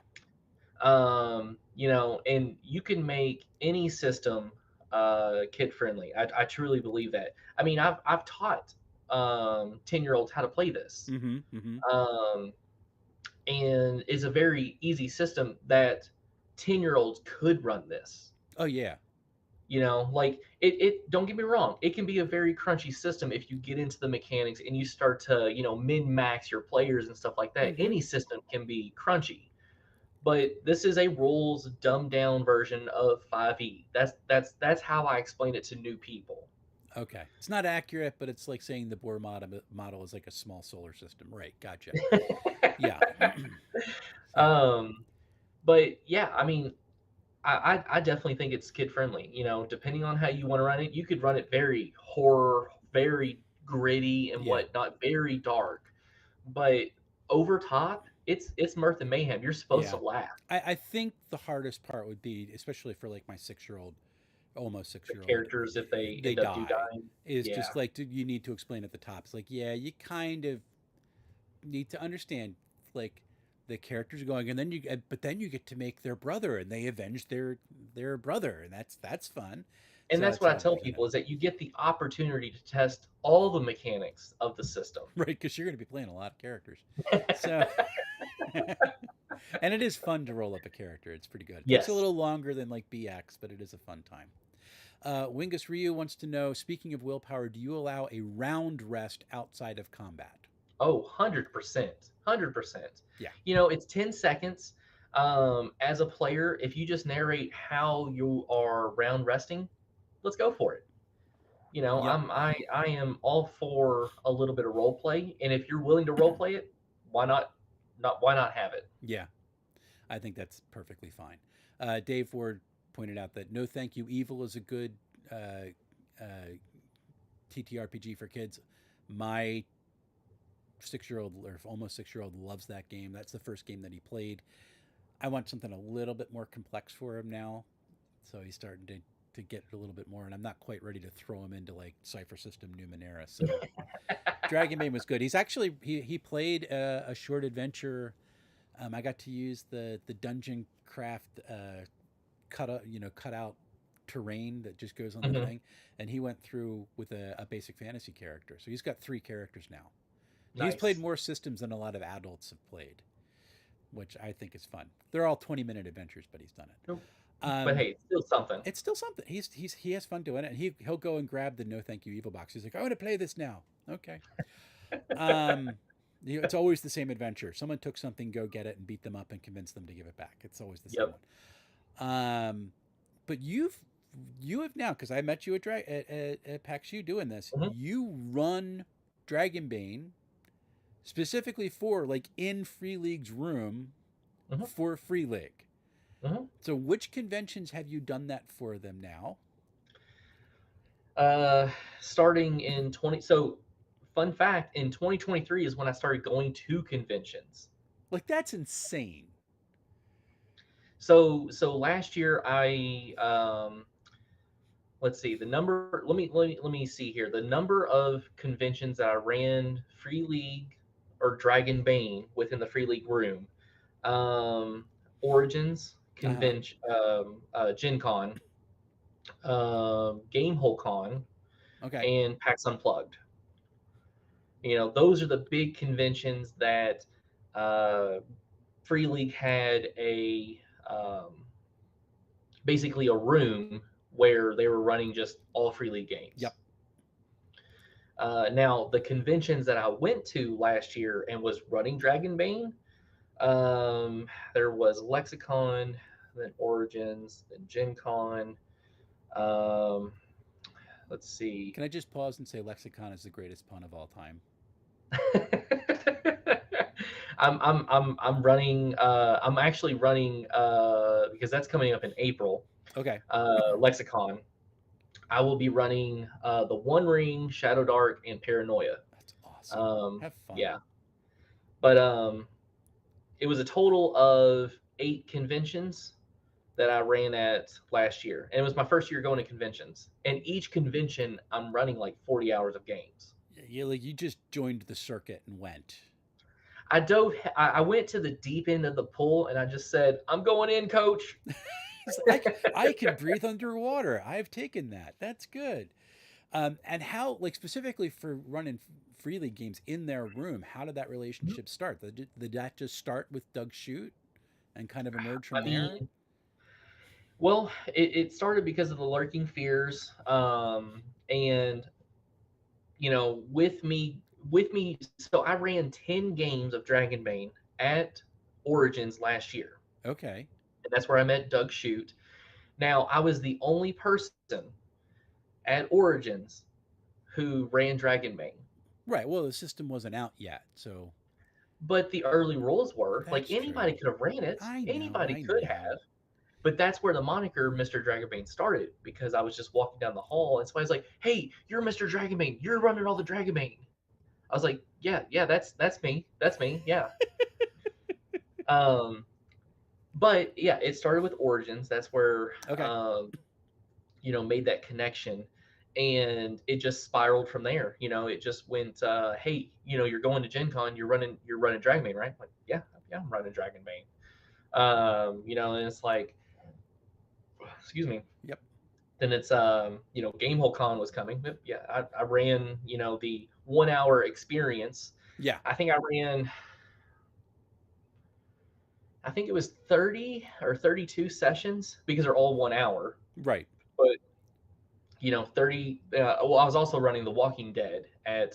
Speaker 2: You know, and you can make any system kid friendly. I truly believe that. I mean, I've taught 10-year-olds how to play this.
Speaker 1: Mm-hmm. Mm-hmm.
Speaker 2: Um, and it's a very easy system that 10-year-olds could run this.
Speaker 1: Oh yeah.
Speaker 2: You know, like it don't get me wrong, it can be a very crunchy system if you get into the mechanics and you start to, min max your players and stuff like that.
Speaker 1: Mm-hmm.
Speaker 2: Any system can be crunchy, but this is a rules dumbed down version of 5e. That's how I explain it to new people.
Speaker 1: Okay. It's not accurate, but it's like saying the Bohr model is like a small solar system. Right. Gotcha. Yeah. So
Speaker 2: um but yeah, I mean, I definitely think it's kid friendly. You know, depending on how you want to run it, you could run it very horror, very gritty and
Speaker 1: yeah.
Speaker 2: whatnot, very dark. But over top, it's mirth and mayhem. You're supposed to
Speaker 1: Yeah.
Speaker 2: laugh.
Speaker 1: I think the hardest part would be, especially for like my 6-year-old, almost six
Speaker 2: The
Speaker 1: year old,
Speaker 2: characters, if they
Speaker 1: they
Speaker 2: end up
Speaker 1: die.
Speaker 2: dying,
Speaker 1: Is
Speaker 2: yeah.
Speaker 1: just like you need to explain at the top. It's like, yeah, you kind of need to understand like the characters are going, and then but then you get to make their brother, and they avenge their brother, and that's fun.
Speaker 2: And
Speaker 1: So
Speaker 2: that's
Speaker 1: it's
Speaker 2: what I
Speaker 1: all
Speaker 2: tell
Speaker 1: you know,
Speaker 2: people is that you get the opportunity to test all the mechanics of the system.
Speaker 1: right? Because you're going to be playing a lot of characters, so. And it is fun to roll up a character. It's pretty good. It takes a
Speaker 2: Yes.
Speaker 1: little longer than like BX, but it is a fun time. Wingus Ryu wants to know, speaking of willpower, do you allow a round rest outside of combat?
Speaker 2: Oh, 100%. 100%.
Speaker 1: Yeah.
Speaker 2: You know, it's 10 seconds. As a player, if you just narrate how you are round resting, let's go for it. You know,
Speaker 1: Yep.
Speaker 2: I am all for a little bit of role play, and if you're willing to role play it, why not have it?
Speaker 1: Yeah. I think that's perfectly fine. Dave Ward pointed out that No Thank You Evil is a good uh, uh, TTRPG for kids. My 6-year-old or almost 6-year-old loves that game. That's the first game that he played. I want something a little bit more complex for him now, so he's starting to get a little bit more. And I'm not quite ready to throw him into like Cipher System Numenera. So Dragonbane was good. He played a short adventure. I got to use the dungeon craft cut out terrain that just goes on the
Speaker 2: Hmm.
Speaker 1: thing, and he went through with a basic fantasy character. So he's got 3 characters now. He's played
Speaker 2: Nice.
Speaker 1: more systems than a lot of adults have played, which I think is fun. They're all 20-minute adventures, but he's done it.
Speaker 2: Nope. But
Speaker 1: Um,
Speaker 2: hey, it's still something.
Speaker 1: it's still something. He has fun doing it, and he'll go and grab the No Thank You Evil box. He's like, I want to play this now. Okay. Um, it's always the same adventure. Someone took something, go get it, and beat them up and convince them to give it back. It's always the same
Speaker 2: Yep.
Speaker 1: one. But you have now, because I met you at PAX U doing this.
Speaker 2: Hmm.
Speaker 1: You run Dragonbane specifically for like in Free League's room
Speaker 2: Hmm.
Speaker 1: for Free League.
Speaker 2: Mhm.
Speaker 1: So which conventions have you done that for them now?
Speaker 2: Uh, Starting in 20. So, fun fact: in 2023 is when I started going to conventions.
Speaker 1: Like that's insane.
Speaker 2: So last year let's see the number. Let me see here. The number of conventions that I ran Free League or Dragon Bane within the Free League room. Um, Origins
Speaker 1: Uh-huh.
Speaker 2: convention, Gen Con, Gamehole Con,
Speaker 1: Okay.
Speaker 2: and PAX Unplugged. Those are the big conventions that uh, Free League had basically a room where they were running just all Free League games.
Speaker 1: Yep.
Speaker 2: Now, the conventions that I went to last year and was running Dragonbane, there was Lexicon, then Origins, then Gen Con. Um, let's see.
Speaker 1: Can I just pause and say lexicon is the greatest pun of all time?
Speaker 2: I'm running. I'm actually running because that's coming up in April.
Speaker 1: Okay.
Speaker 2: Lexicon. I will be running the One Ring, Shadow Dark, and Paranoia.
Speaker 1: That's awesome. Have fun.
Speaker 2: Yeah, but it was a total of 8 conventions that I ran at last year, and it was my first year going to conventions. And each convention, I'm running like 40 hours of games.
Speaker 1: Yeah, like you just joined the circuit and went.
Speaker 2: I went to the deep end of the pool, and I just said, "I'm going in, coach."
Speaker 1: He's like, I can breathe underwater. I've taken that. That's good. And how, like specifically for running free league games in their room, how did that relationship start? Did that just start with Doug Shoot and kind of emerge from
Speaker 2: I
Speaker 1: there?
Speaker 2: mean, well, it started because of the lurking fears, and with me. So I ran 10 games of Dragonbane at Origins last year,
Speaker 1: Okay.
Speaker 2: and that's where I met Doug Shoot. Now I was the only person at Origins who ran Dragonbane,
Speaker 1: Right. Well, the system wasn't out yet, so
Speaker 2: but the early rules were like
Speaker 1: that's
Speaker 2: anybody
Speaker 1: true.
Speaker 2: could have ran it.
Speaker 1: I know.
Speaker 2: Anybody
Speaker 1: I
Speaker 2: could
Speaker 1: know.
Speaker 2: have. But that's where the moniker Mr. Dragonbane started because I was just walking down the hall and somebody's like, "Hey, you're Mr. Dragonbane. You're running all the Dragonbane." I was like, "Yeah, that's me. That's me. Yeah." Um, but yeah, it started with Origins. That's where
Speaker 1: Okay.
Speaker 2: made that connection, and it just spiraled from there. It just went, "Hey, you're going to Gen Con. You're running Dragonbane, right?" I'm like, yeah, I'm running Dragonbane. And it's like, excuse me.
Speaker 1: Yep.
Speaker 2: Then it's Gamehole Con was coming. But yeah, I ran the 1 hour experience.
Speaker 1: Yeah.
Speaker 2: I think I ran. I think it was 30 or 32 sessions because they're all 1 hour.
Speaker 1: Right.
Speaker 2: But 30. Well, I was also running The Walking Dead at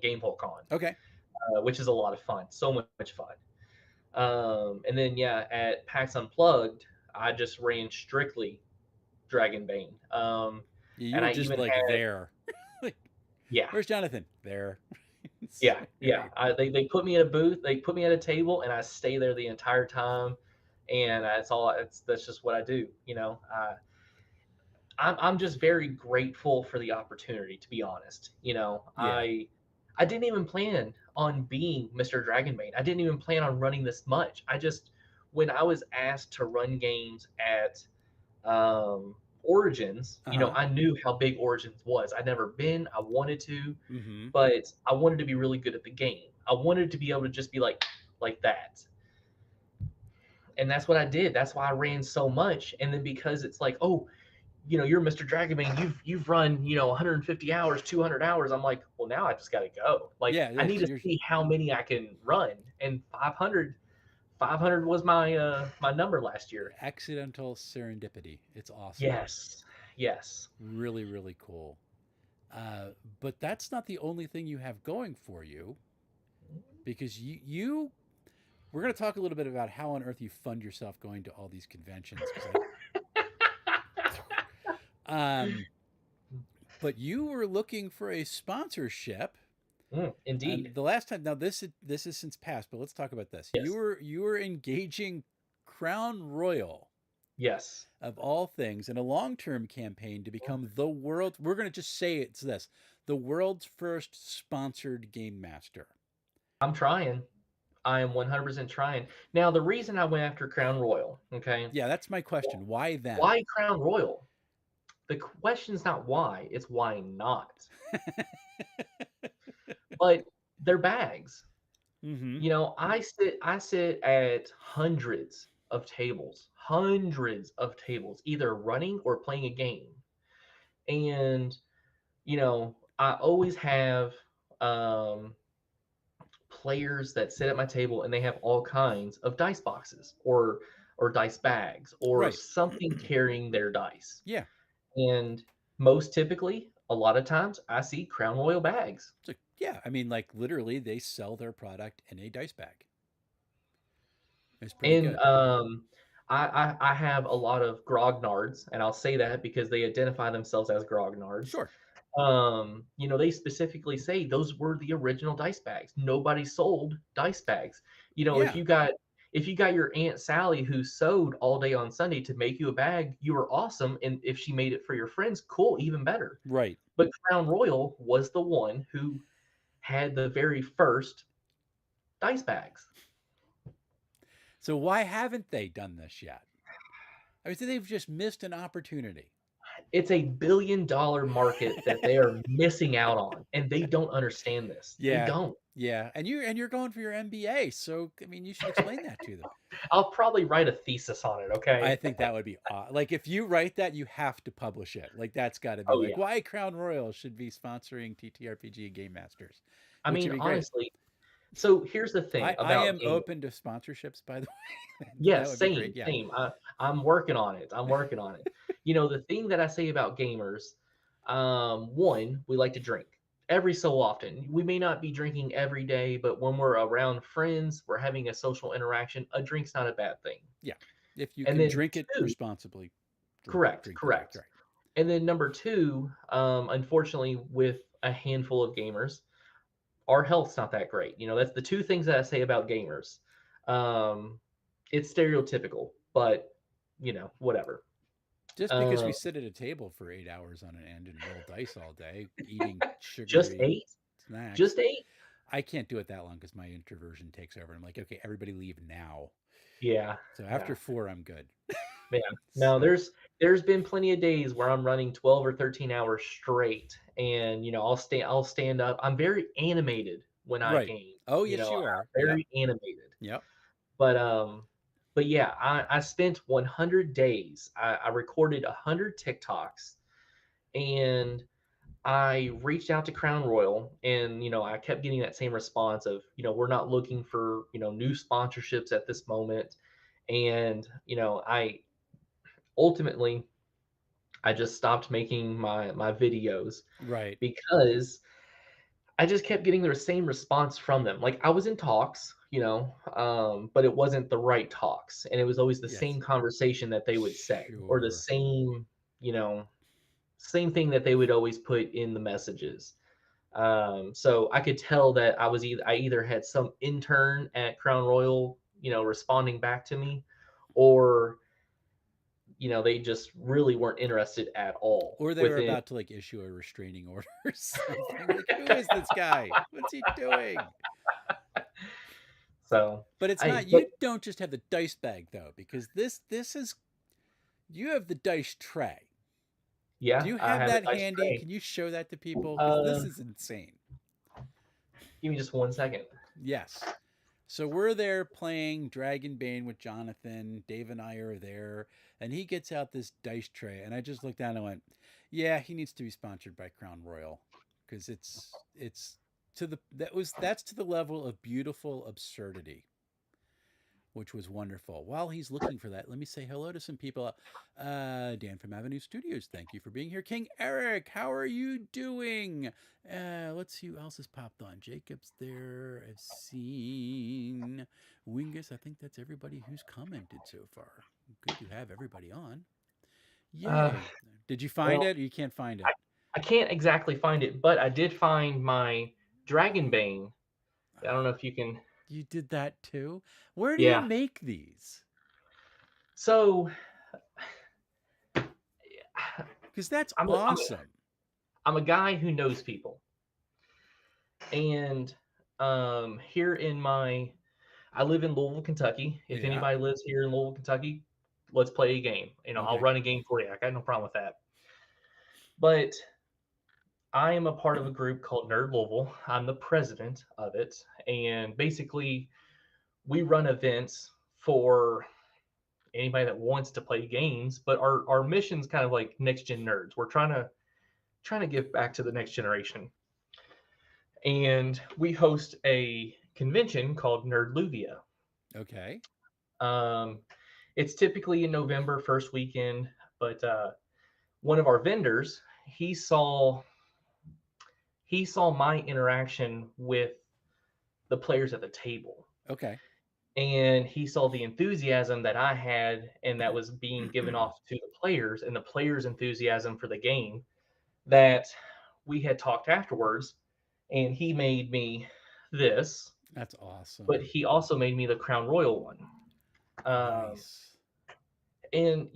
Speaker 2: Gamehole Con,
Speaker 1: Okay.
Speaker 2: which is a lot of fun. So much fun. And then yeah, at PAX Unplugged, I just ran strictly Dragonbane.
Speaker 1: You
Speaker 2: And
Speaker 1: were
Speaker 2: I
Speaker 1: just
Speaker 2: even
Speaker 1: like
Speaker 2: had,
Speaker 1: there. Like,
Speaker 2: yeah,
Speaker 1: where's Jonathan? There. It's
Speaker 2: yeah.
Speaker 1: great.
Speaker 2: They put me in a booth, they put me at a table, and I stay there the entire time. And that's just what I do. I'm just very grateful for the opportunity, to be honest.
Speaker 1: Yeah.
Speaker 2: I didn't even plan on being Mr. Dragonbane. I didn't even plan on running this much. When I was asked to run games at Origins,
Speaker 1: Uh huh.
Speaker 2: I knew how big Origins was. I'd never been. I wanted to,
Speaker 1: Mm-hmm.
Speaker 2: but I wanted to be really good at the game. I wanted to be able to just be like that. And that's what I did. That's why I ran so much. And then because it's like, oh, you're Mr. Dragonbane. You've run, 150 hours, 200 hours. I'm like, well, now I just got to go. Like,
Speaker 1: Yeah.
Speaker 2: I
Speaker 1: Yeah.
Speaker 2: need
Speaker 1: So
Speaker 2: to
Speaker 1: you're
Speaker 2: see how many I can run. And 500 was my number last year.
Speaker 1: accidental serendipity. It's awesome.
Speaker 2: Yes, yes.
Speaker 1: Really, really cool. But that's not the only thing you have going for you, because we're going to talk a little bit about how on earth you fund yourself going to all these conventions. Because um, but you were looking for a sponsorship.
Speaker 2: Indeed.
Speaker 1: The last time, now this is since passed, but let's talk about this.
Speaker 2: Yes.
Speaker 1: You were engaging Crown Royal,
Speaker 2: Yes.
Speaker 1: of all things, in a long-term campaign to become the world. We're going to just say it's this: the world's first sponsored game master.
Speaker 2: I'm trying. I am 100% trying. Now, the reason I went after Crown Royal, okay?
Speaker 1: Yeah, that's my question. Why them?
Speaker 2: Why Crown Royal? The question's not why, it's why not. But they're bags.
Speaker 1: Mm-hmm.
Speaker 2: You know, I sit at hundreds of tables, either running or playing a game. And, you know, I always have um players that sit at my table and they have all kinds of dice boxes or dice bags or
Speaker 1: Right.
Speaker 2: something carrying their dice.
Speaker 1: Yeah.
Speaker 2: And most typically, a lot of times, I see Crown Royal bags.
Speaker 1: So yeah, I mean, like literally, they sell their product in a dice bag. It's pretty
Speaker 2: And
Speaker 1: good.
Speaker 2: I have a lot of grognards, and I'll say that because they identify themselves as grognards.
Speaker 1: Sure.
Speaker 2: You know, they specifically say those were the original dice bags. Nobody sold dice bags. You know,
Speaker 1: Yeah.
Speaker 2: if you got your Aunt Sally who sewed all day on Sunday to make you a bag, you were awesome. And if she made it for your friends, cool, even better.
Speaker 1: Right.
Speaker 2: But Crown Royal was the one who had the very first dice bags.
Speaker 1: So why haven't they done this yet? I mean, so they've just missed an opportunity.
Speaker 2: It's a billion-dollar market that they are missing out on, and they don't understand this. They
Speaker 1: Yeah.
Speaker 2: don't.
Speaker 1: Yeah. And you're going for your MBA, so I mean, you should explain that to them.
Speaker 2: I'll probably write a thesis on it,
Speaker 1: I
Speaker 2: okay?
Speaker 1: think that would be like if you write that, you have to publish it. Like that's got to be
Speaker 2: Oh
Speaker 1: like
Speaker 2: yeah.
Speaker 1: why Crown Royal should be sponsoring TTRPG Game Masters,
Speaker 2: I
Speaker 1: which would
Speaker 2: mean,
Speaker 1: be great.
Speaker 2: honestly, so here's the thing
Speaker 1: I
Speaker 2: about
Speaker 1: am
Speaker 2: gaming.
Speaker 1: open to sponsorships, by the way. That
Speaker 2: Yes,
Speaker 1: would be great.
Speaker 2: same,
Speaker 1: Yeah.
Speaker 2: same. I'm working on it. I'm working on it. You know, the thing that I say about gamers, one, we like to drink every so often. We may not be drinking every day, but when we're around friends, we're having a social interaction, a drink's not a bad thing.
Speaker 1: Yeah. If you
Speaker 2: And
Speaker 1: can
Speaker 2: then
Speaker 1: drink it
Speaker 2: two,
Speaker 1: responsibly,
Speaker 2: correct,
Speaker 1: drink the drink.
Speaker 2: correct.
Speaker 1: Right.
Speaker 2: And then number two, unfortunately, with a handful of gamers, our health's not that great. You know, that's the two things that I say about gamers. Um, it's stereotypical, but you know, whatever.
Speaker 1: Just because we
Speaker 2: Um,
Speaker 1: sit at a table for 8 hours on an end and roll dice all day, eating
Speaker 2: just
Speaker 1: sugary
Speaker 2: eight,
Speaker 1: snacks,
Speaker 2: just eight.
Speaker 1: I can't do it that long because my introversion takes over. I'm like, okay, everybody leave now.
Speaker 2: Yeah,
Speaker 1: So
Speaker 2: yeah,
Speaker 1: after 4, I'm good.
Speaker 2: man. No,
Speaker 1: So
Speaker 2: there's been plenty of days where I'm running 12 or 13 hours straight, and you know, I'll stand up. I'm very animated when I
Speaker 1: right.
Speaker 2: game.
Speaker 1: Oh
Speaker 2: You
Speaker 1: yes,
Speaker 2: know,
Speaker 1: you are.
Speaker 2: I'm
Speaker 1: Yep.
Speaker 2: very animated.
Speaker 1: Yep.
Speaker 2: But yeah, I spent 100 days. I recorded 100 TikToks, and I reached out to Crown Royal, and you know, I kept getting that same response of, you know, we're not looking for, you know, new sponsorships at this moment. And you know, I ultimately I just stopped making my videos
Speaker 1: Right.
Speaker 2: because I just kept getting the same response from them. Like I was in talks, you know, but it wasn't the right talks, and it was always the
Speaker 1: Yes.
Speaker 2: same conversation that they would say, or the
Speaker 1: Sure.
Speaker 2: same, you know, same thing that they would always put in the messages. So I could tell that I either had some intern at Crown Royal, you know, responding back to me, or you know, they just really weren't interested at all
Speaker 1: Or they were
Speaker 2: within.
Speaker 1: about to like issue a restraining order or something. Like, who is this guy? What's he doing?
Speaker 2: So
Speaker 1: But it's
Speaker 2: I
Speaker 1: not.
Speaker 2: but
Speaker 1: You don't just have the dice bag though, because this is you have the dice tray. Do
Speaker 2: yeah,
Speaker 1: you
Speaker 2: I
Speaker 1: have
Speaker 2: have a
Speaker 1: that
Speaker 2: nice
Speaker 1: handy?
Speaker 2: tray.
Speaker 1: Can you show that to people? Because this
Speaker 2: Uh,
Speaker 1: is insane.
Speaker 2: Give me just 1 second.
Speaker 1: Yes. So we're there playing Dragonbane with Jonathan. Dave and I are there, and he gets out this dice tray, and I just looked down and went, "Yeah, he needs to be sponsored by Crown Royal, because it's to the that's to the level of beautiful absurdity." Which was wonderful. While he's looking for that, let me say hello to some people. Dan from Avenue Studios, thank you for being here. King Eric, how are you doing? Let's see who else has popped on. Jacob's there. I've seen Wingus. I think that's everybody who's commented so far. Good to have everybody on.
Speaker 2: Uh,
Speaker 1: Yay. Did you find
Speaker 2: well,
Speaker 1: it? Or you can't find
Speaker 2: I,
Speaker 1: it.
Speaker 2: I can't exactly find it, but I did find my Dragonbane. I don't know if you can.
Speaker 1: You did that too? Where do you
Speaker 2: Yeah.
Speaker 1: make these?
Speaker 2: So
Speaker 1: Because that's
Speaker 2: I'm a, I'm a,
Speaker 1: awesome.
Speaker 2: I'm a guy who knows people, and here in my I live in Louisville, Kentucky. If
Speaker 1: Yeah.
Speaker 2: anybody lives here in Louisville, Kentucky, let's play a game. I'll
Speaker 1: Okay.
Speaker 2: run a game for you. I got no problem with that. But I am a part of a group called Nerd Louisville. I'm the president of it, and basically we run events for anybody that wants to play games. But our mission's kind of like next gen nerds. We're trying to give back to the next generation, and we host a convention called Nerdluvia.
Speaker 1: Okay.
Speaker 2: Um, it's typically in November, first weekend, but one of our vendors, he saw he saw my interaction with the players at the table,
Speaker 1: Okay.
Speaker 2: and he saw the enthusiasm that I had and that was being given off to the players and the players' enthusiasm for the game, that we had talked afterwards, and he made me this,
Speaker 1: That's awesome.
Speaker 2: but he also made me the Crown Royal one. Um,
Speaker 1: Nice.
Speaker 2: and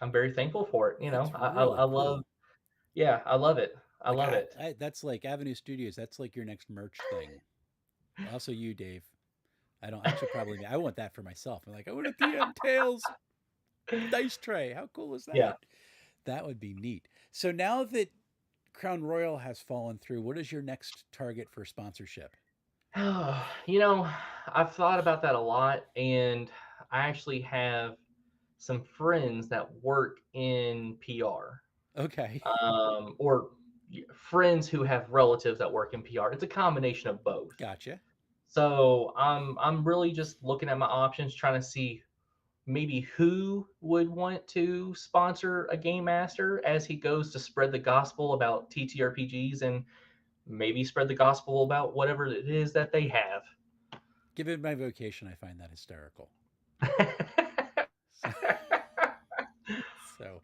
Speaker 2: I'm very thankful for it.
Speaker 1: That's
Speaker 2: I
Speaker 1: really
Speaker 2: love,
Speaker 1: cool.
Speaker 2: yeah, I love it. I
Speaker 1: Like
Speaker 2: love it.
Speaker 1: that's like Avenue Studios. That's like your next merch thing. Also, you, Dave. I don't. I should probably. I want that for myself. I'm like, I want a DM Tails dice tray. How cool is
Speaker 2: Yeah.
Speaker 1: that? That would be neat. So now that Crown Royal has fallen through, what is your next target for sponsorship?
Speaker 2: You know, I've thought about that a lot, and I actually have some friends that work in PR,
Speaker 1: Okay.
Speaker 2: or friends who have relatives that work in PR. It's a combination of both.
Speaker 1: Gotcha.
Speaker 2: So I'm really just looking at my options, trying to see maybe who would want to sponsor a game master as he goes to spread the gospel about TTRPGs, and maybe spread the gospel about whatever it is that they have.
Speaker 1: Given my vocation, I find that hysterical. So,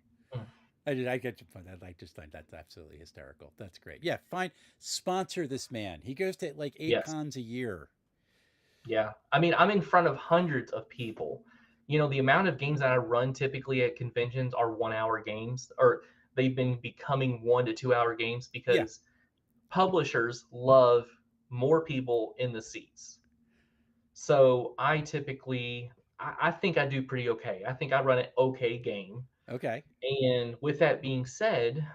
Speaker 1: so I get your point. I just find that's absolutely hysterical. That's great. Yeah, fine. Sponsor this man. He goes to like eight
Speaker 2: Yes.
Speaker 1: cons a year.
Speaker 2: Yeah. I mean, I'm in front of hundreds of people. The amount of games that I run typically at conventions are 1 hour games, or they've been becoming 1 to 2 hour games
Speaker 1: Yeah.
Speaker 2: because publishers love more people in the seats. So I think I do pretty okay. I think I run an okay game.
Speaker 1: Okay.
Speaker 2: And with that being said,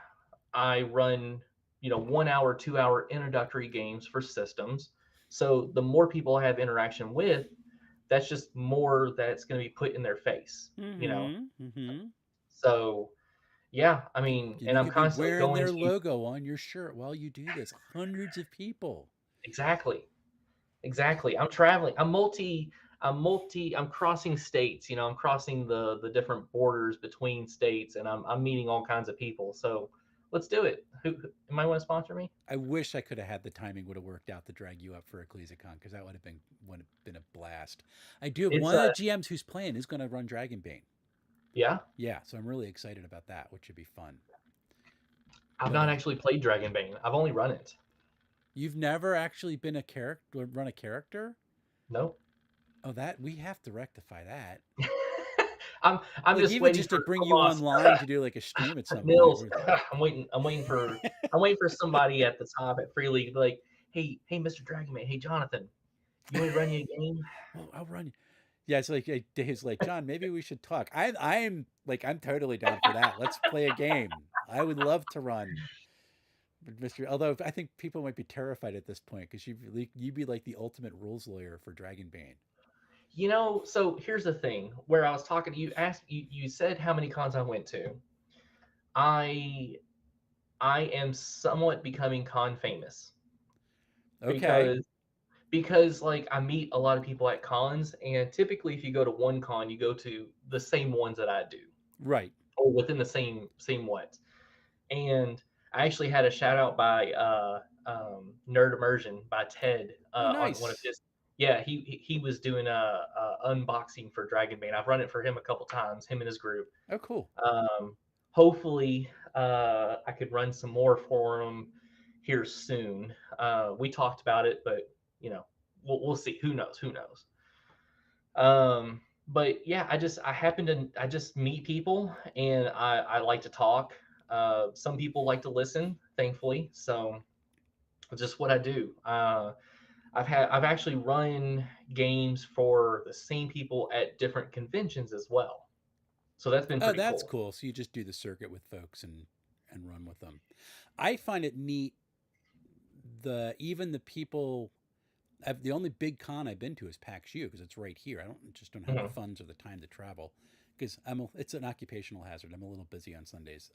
Speaker 2: I run, 1 hour, 2 hour introductory games for systems. So the more people I have interaction with, that's just more that's going to be put in their face.
Speaker 1: Mm-hmm. Mm-hmm.
Speaker 2: So yeah, I mean,
Speaker 1: And
Speaker 2: and
Speaker 1: you
Speaker 2: I'm
Speaker 1: could be
Speaker 2: constantly
Speaker 1: wearing
Speaker 2: going
Speaker 1: their
Speaker 2: to
Speaker 1: logo on your shirt while you do this. Hundreds of people.
Speaker 2: exactly, exactly. I'm traveling. I'm crossing states. I'm crossing the different borders between states, and I'm meeting all kinds of people. So let's do it. Who might want to sponsor me?
Speaker 1: I wish I could have had the timing would have worked out to drag you up for ECCLESICON because that would have been a blast. I do have
Speaker 2: It's
Speaker 1: one of the GMs who's playing is going to run Dragonbane.
Speaker 2: yeah.
Speaker 1: Yeah, so I'm really excited about that, which should be fun.
Speaker 2: I've
Speaker 1: But
Speaker 2: not actually played Dragonbane. I've only run it.
Speaker 1: you've never actually been a character, run a character?
Speaker 2: Nope.
Speaker 1: Oh, that we have to rectify that.
Speaker 2: I'm
Speaker 1: Like
Speaker 2: just
Speaker 1: even
Speaker 2: waiting
Speaker 1: just to
Speaker 2: for
Speaker 1: bring you
Speaker 2: Tomas.
Speaker 1: online to do like a stream at some point.
Speaker 2: Nils. I'm waiting for somebody at the top at Free League to be like, hey, Mr. Dragonman, hey Jonathan, you want to run you a game?
Speaker 1: Oh, I'll run you. Yeah, it's like Dave's like, John, maybe we should talk. I'm totally down for that. Let's play a game. I would love to run, Mr. Although I think people might be terrified at this point because you'd be like the ultimate rules lawyer for Dragonbane.
Speaker 2: So here's the thing. Where I was talking to you, you said how many cons I went to. I I am somewhat becoming con famous
Speaker 1: Okay,
Speaker 2: because like I meet a lot of people at cons, and typically if you go to one con, you go to the same ones that I do,
Speaker 1: right.
Speaker 2: or within the same what. And I actually had a shout out by Nerd Immersion by Ted
Speaker 1: Oh,
Speaker 2: on one of
Speaker 1: nice.
Speaker 2: his. Yeah, he was doing a unboxing for Dragonbane. I've run it for him a couple times, him and his group.
Speaker 1: Oh, cool.
Speaker 2: Hopefully, I could run some more for him here soon. We talked about it, but we'll see. Who knows? Who knows? But yeah, I happen to I just meet people and I like to talk. Some people like to listen, thankfully. So it's just what I do. I've actually run games for the same people at different conventions as well. So that's been
Speaker 1: Oh,
Speaker 2: pretty
Speaker 1: that's
Speaker 2: cool.
Speaker 1: cool. So you just do the circuit with folks and run with them. I find it neat, the even the people. The only big con I've been to is PAX U because it's right here. I don't have the
Speaker 2: Mhm.
Speaker 1: funds or the time to travel because it's an occupational hazard. I'm a little busy on Sundays.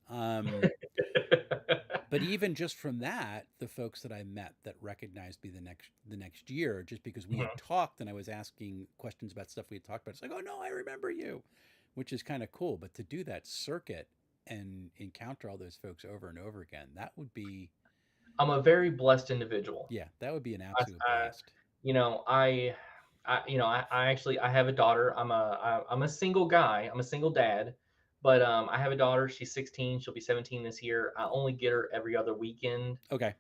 Speaker 1: But even just from that, the folks that I met that recognized me the next year, just because we had
Speaker 2: Mhm.
Speaker 1: talked and I was asking questions about stuff we had talked about, it's like, oh no, I remember you, which is kind of cool. But to do that circuit and encounter all those folks over and over again, that would be,
Speaker 2: I'm a very blessed individual.
Speaker 1: yeah, that would be an
Speaker 2: I,
Speaker 1: absolute
Speaker 2: I
Speaker 1: blast.
Speaker 2: you know, I actually I have a daughter. I'm a single guy. I'm a single dad, but I have a daughter. She's 16. She'll be 17 this year. I only get her every other weekend.
Speaker 1: Okay.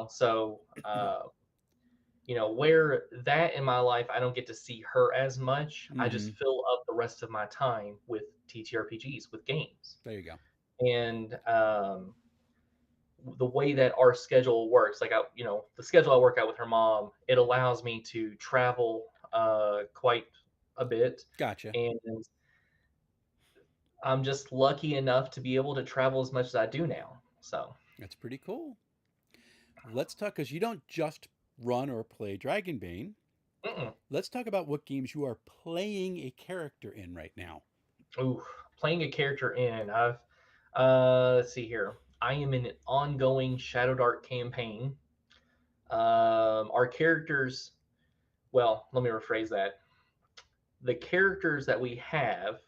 Speaker 2: So where that in my life, I don't get to see her as much. I
Speaker 1: Mm-hmm.
Speaker 2: just fill up the rest of my time with TTRPGs, with games,
Speaker 1: There you go.
Speaker 2: and the way that our schedule works, like the schedule I work out with her mom, it allows me to travel quite a bit,
Speaker 1: Gotcha.
Speaker 2: and I'm just lucky enough to be able to travel as much as I do now. So,
Speaker 1: That's pretty cool. Let's talk because you don't just run or play Dragonbane.
Speaker 2: mm-mm.
Speaker 1: Let's talk about what games you are playing a character in right now.
Speaker 2: Ooh, playing a character in I've let's see here. I am in an ongoing Shadow Dark campaign. Our characters, well, let me rephrase that. The characters that we have,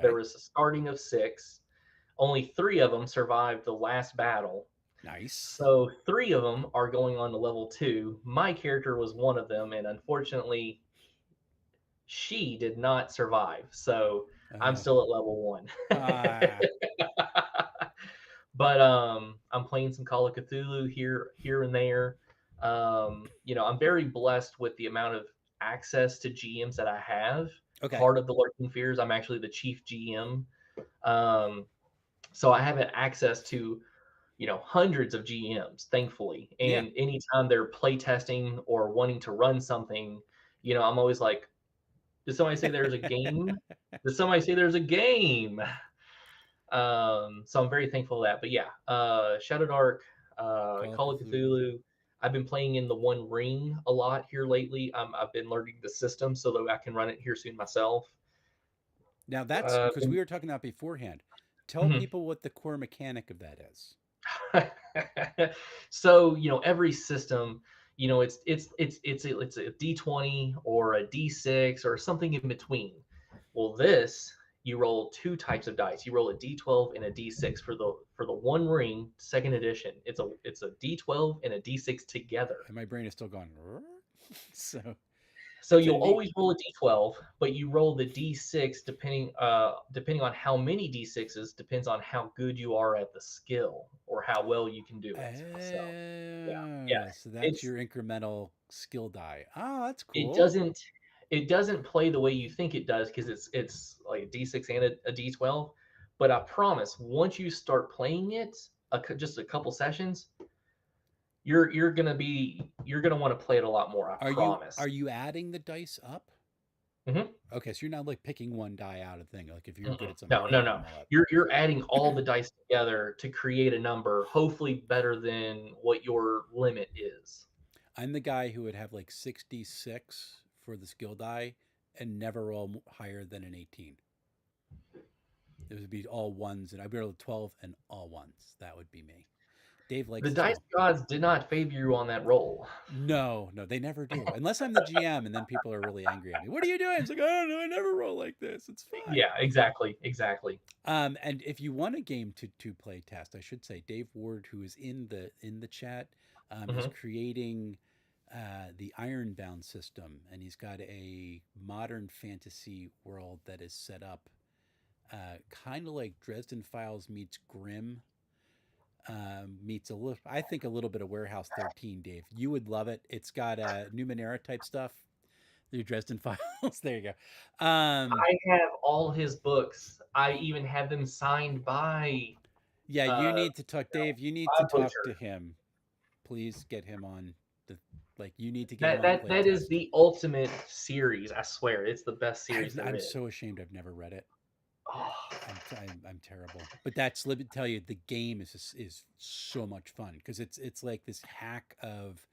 Speaker 2: there
Speaker 1: Okay.
Speaker 2: was a starting of six. Only three of them survived the last battle.
Speaker 1: Nice.
Speaker 2: So three of them are going on to level two. My character was one of them, and unfortunately, she did not survive. So I'm
Speaker 1: Uh,
Speaker 2: still at level one.
Speaker 1: ah,
Speaker 2: But I'm playing some Call of Cthulhu here and there. I'm very blessed with the amount of access to GMs that I have.
Speaker 1: okay.
Speaker 2: Part of the Lurking Fears, I'm actually the chief GM. Um, so I have access to hundreds of GMs, thankfully.
Speaker 1: Yeah.
Speaker 2: And anytime they're playtesting or wanting to run something, I'm always like, did somebody say there's a game? Did somebody say there's a game? So I'm very thankful for that. But yeah, Shadow Dark,
Speaker 1: Call of
Speaker 2: Call of
Speaker 1: Cthulhu.
Speaker 2: Cthulhu. I've been playing in the One Ring a lot here lately. I've been learning the system so that I can run it here soon myself.
Speaker 1: Now that's
Speaker 2: Uh,
Speaker 1: because we were talking about beforehand. Tell
Speaker 2: mhm.
Speaker 1: people what the core mechanic of that is.
Speaker 2: So every system, it's a D20 or a D6 or something in between. Well, this you roll two types of dice. You roll a D12 and a D6 for the One Ring second edition. It's a D12 and a D6 together.
Speaker 1: And my brain is still going. So
Speaker 2: So
Speaker 1: that's a
Speaker 2: you'll
Speaker 1: neat.
Speaker 2: always roll a D12, but you roll the D6 depending on how many D6s depends on how good you are at the skill or how well you can do it. So yeah, yeah.
Speaker 1: So that's
Speaker 2: It's
Speaker 1: your incremental skill die. Oh, that's
Speaker 2: it
Speaker 1: cool.
Speaker 2: doesn't it doesn't play the way you think it does because it's like a D6 and a D12. But I promise, once you start playing it, just a couple sessions, you're gonna want to play it a lot more. I
Speaker 1: Are
Speaker 2: promise.
Speaker 1: you adding the dice up?
Speaker 2: Hmm.
Speaker 1: Okay, so you're not like picking one die out of the thing. Like if you're good
Speaker 2: Mm-mm.
Speaker 1: at something,
Speaker 2: No,
Speaker 1: you're
Speaker 2: no,
Speaker 1: adding
Speaker 2: no.
Speaker 1: them all up.
Speaker 2: You're adding all the dice together to create a number, hopefully better than what your limit is.
Speaker 1: I'm the guy who would have like 66 for the skill die and never roll higher than an 18. It would be all ones, and I'd be able to 12 and all ones. That would be me. Dave
Speaker 2: The
Speaker 1: likes
Speaker 2: dice
Speaker 1: to.
Speaker 2: gods did not favor you on that roll.
Speaker 1: No, no, they never do. Unless I'm the GM, and then people are really angry at me. What are you doing? It's like, oh no, I never roll like this. It's fine.
Speaker 2: Yeah, exactly, exactly.
Speaker 1: And if you want a game to play test, I should say Dave Ward, who is in the chat, is
Speaker 2: Hmm.
Speaker 1: creating the Ironbound system, and he's got a modern fantasy world that is set up kind of like Dresden Files meets Grimm, meets a little, I think a little bit of Warehouse 13. Dave, you would love it. It's got Numenera type stuff. Your Dresden Files. There you go.
Speaker 2: I have all his books. I even have them signed by
Speaker 1: Yeah, you need to talk,
Speaker 2: you know,
Speaker 1: Dave. You need to
Speaker 2: by
Speaker 1: talk to
Speaker 2: Butcher.
Speaker 1: him. Please get him on the like. You need to get him
Speaker 2: That
Speaker 1: on the
Speaker 2: that that is
Speaker 1: playtest.
Speaker 2: the ultimate series. I swear, it's the best series there
Speaker 1: I'm
Speaker 2: is.
Speaker 1: so ashamed I've never read it.
Speaker 2: Oh,
Speaker 1: I'm terrible. But that's let me tell you, the game is so much fun because it's like this hack of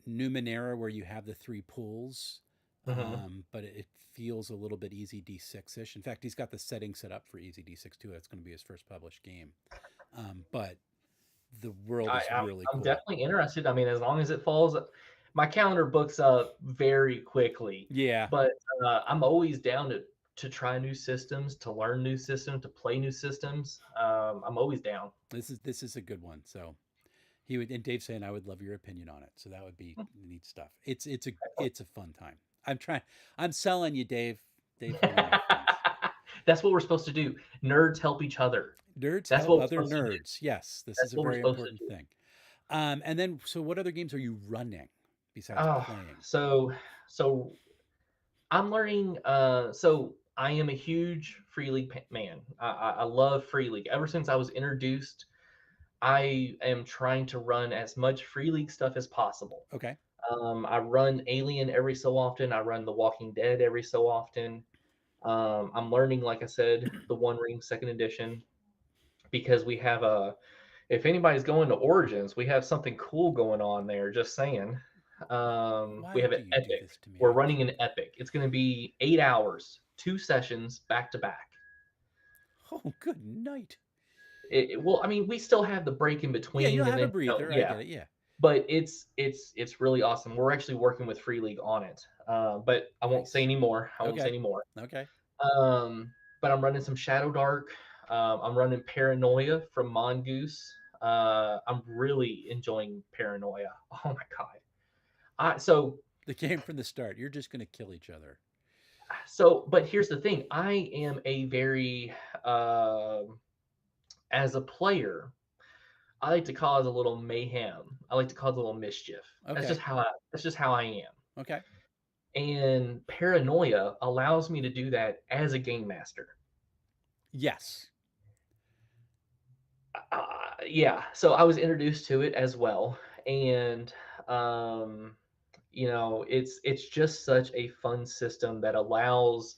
Speaker 1: Numenera where you have the three pools,
Speaker 2: mhm.
Speaker 1: but it feels a little bit easy D6 ish. In fact, he's got the setting set up for easy D6 too. That's going to be his first published game. But the world
Speaker 2: I,
Speaker 1: is
Speaker 2: I'm
Speaker 1: really
Speaker 2: I'm
Speaker 1: cool.
Speaker 2: definitely interested. I mean, as long as it falls, my calendar books up very quickly.
Speaker 1: Yeah,
Speaker 2: But I'm always down to try new systems, to learn new systems, to play new systems. I'm always down.
Speaker 1: this is a good one. So he would, and Dave saying I would love your opinion on it. So that would be neat stuff. It's a fun time. I'm trying. I'm selling you, Dave. Dave's one of my friends.
Speaker 2: That's what we're supposed to do. Nerds help each other.
Speaker 1: Nerds
Speaker 2: That's
Speaker 1: help
Speaker 2: what we're
Speaker 1: other
Speaker 2: supposed to do.
Speaker 1: nerds. Yes, this is
Speaker 2: That's
Speaker 1: a
Speaker 2: what we're
Speaker 1: very
Speaker 2: supposed to
Speaker 1: important
Speaker 2: do.
Speaker 1: thing. And then, so what other games are you running besides
Speaker 2: Oh,
Speaker 1: playing?
Speaker 2: so I'm learning. So I am a huge Free League man. I love Free League. Ever since I was introduced, I am trying to run as much Free League stuff as possible.
Speaker 1: Okay.
Speaker 2: I run Alien every so often. I run The Walking Dead every so often. I'm learning, like I said, the One Ring Second Edition because we have a. If anybody's going to Origins, we have something cool going on there. Just saying. We
Speaker 1: Why
Speaker 2: have
Speaker 1: do
Speaker 2: an
Speaker 1: you do
Speaker 2: Epic.
Speaker 1: this to me?
Speaker 2: We're
Speaker 1: I'm
Speaker 2: running an Epic. It's going to be 8 hours, 2 sessions back to back.
Speaker 1: oh, good night.
Speaker 2: Well, I mean, we still have the break in
Speaker 1: Yeah, you'll
Speaker 2: between, and
Speaker 1: have a
Speaker 2: then
Speaker 1: breather. I
Speaker 2: yeah,
Speaker 1: get it. Yeah.
Speaker 2: but it's really awesome. We're actually working with Free League on it, but I won't say
Speaker 1: Nice.
Speaker 2: any more. I won't say
Speaker 1: Okay.
Speaker 2: any more.
Speaker 1: Okay.
Speaker 2: Um, but I'm running some Shadow Dark. I'm running Paranoia from Mongoose. I'm really enjoying Paranoia. Oh my god. I so
Speaker 1: The game from the start. You're just gonna kill each other.
Speaker 2: but here's the thing. I am a very as a player, I like to cause a little mayhem. I like to cause a little mischief.
Speaker 1: Okay.
Speaker 2: That's just how I am.
Speaker 1: Okay.
Speaker 2: And Paranoia allows me to do that as a game master.
Speaker 1: Yes.
Speaker 2: Yeah, so I was introduced to it as well, and um, it's just such a fun system that allows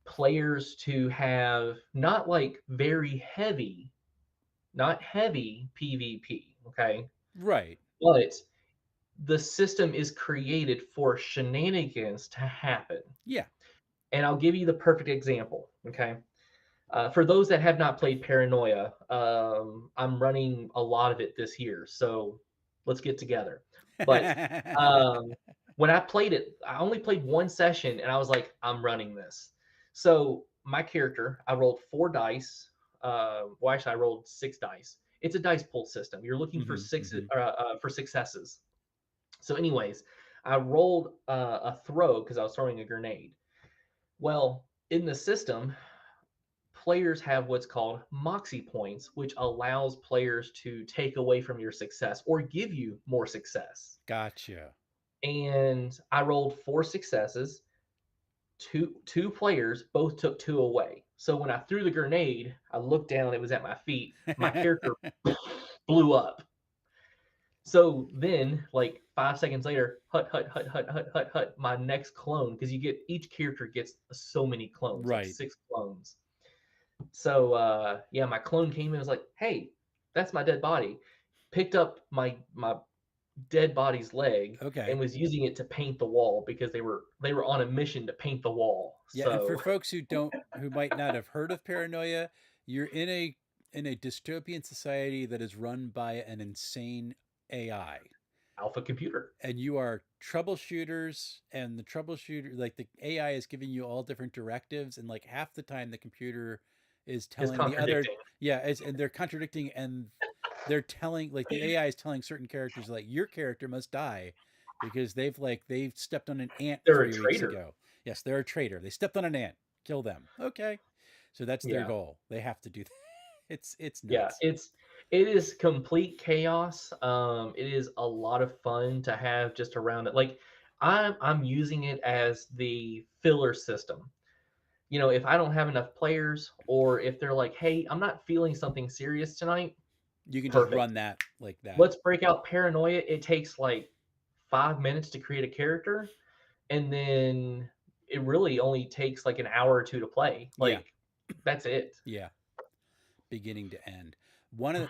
Speaker 2: players to have not like very heavy, not heavy PvP, okay,
Speaker 1: Right.
Speaker 2: but the system is created for shenanigans to happen.
Speaker 1: Yeah.
Speaker 2: And I'll give you the perfect example, okay? For those that have not played Paranoia, I'm running a lot of it this year, so let's get together. But um, when I played it, I only played one session, and I was like, I'm running this. So my character, I rolled 4 dice. Well, actually, I rolled 6 dice. It's a dice pool system. You're looking for
Speaker 1: hmm hmm
Speaker 2: for successes. So, anyways, I rolled a throw because I was throwing a grenade. Well, in the system, players have what's called moxie points, which allows players to take away from your success or give you more success.
Speaker 1: Gotcha.
Speaker 2: And I rolled 4 successes. Two players both took 2 away. So when I threw the grenade, I looked down, it was at my feet. My character blew up. So then, like 5 seconds later, hut, hut, hut, hut, hut, hut, hut, my next clone, because you get each character gets so many clones, like
Speaker 1: right.
Speaker 2: 6 clones. So yeah, my clone came in and was like, "Hey, that's my dead body." Picked up my dead body's leg and
Speaker 1: Okay.
Speaker 2: was using it to paint the wall because they were on a mission to paint the wall.
Speaker 1: Yeah, and for
Speaker 2: So
Speaker 1: folks who might not have heard of Paranoia, you're in a dystopian society that is run by an insane AI.
Speaker 2: alpha computer
Speaker 1: And you are troubleshooters, and the troubleshooter, like the AI is giving you all different directives, and like half the time the computer is
Speaker 2: is
Speaker 1: telling the other,
Speaker 2: contradicting.
Speaker 1: yeah, and they're contradicting, and they're telling, like the AI is telling certain characters like your character must die because they've stepped on an ant
Speaker 2: They're a
Speaker 1: 3 weeks
Speaker 2: traitor.
Speaker 1: ago. Yes, they're a traitor. They stepped on an ant. Kill them. Okay. So that's their
Speaker 2: Yeah.
Speaker 1: goal. They have to do that. It's
Speaker 2: Yeah,
Speaker 1: nuts.
Speaker 2: it is complete chaos. It is a lot of fun to have just around it. Like I'm using it as the filler system. You know, if I don't have enough players, or if they're like, hey, I'm not feeling something serious tonight,
Speaker 1: You can just
Speaker 2: perfect.
Speaker 1: run that like that.
Speaker 2: Let's break out Paranoia. It takes like 5 minutes to create a character, and then it really only takes like an hour or two to play.
Speaker 1: Yeah,
Speaker 2: Like, that's it.
Speaker 1: yeah, beginning to end.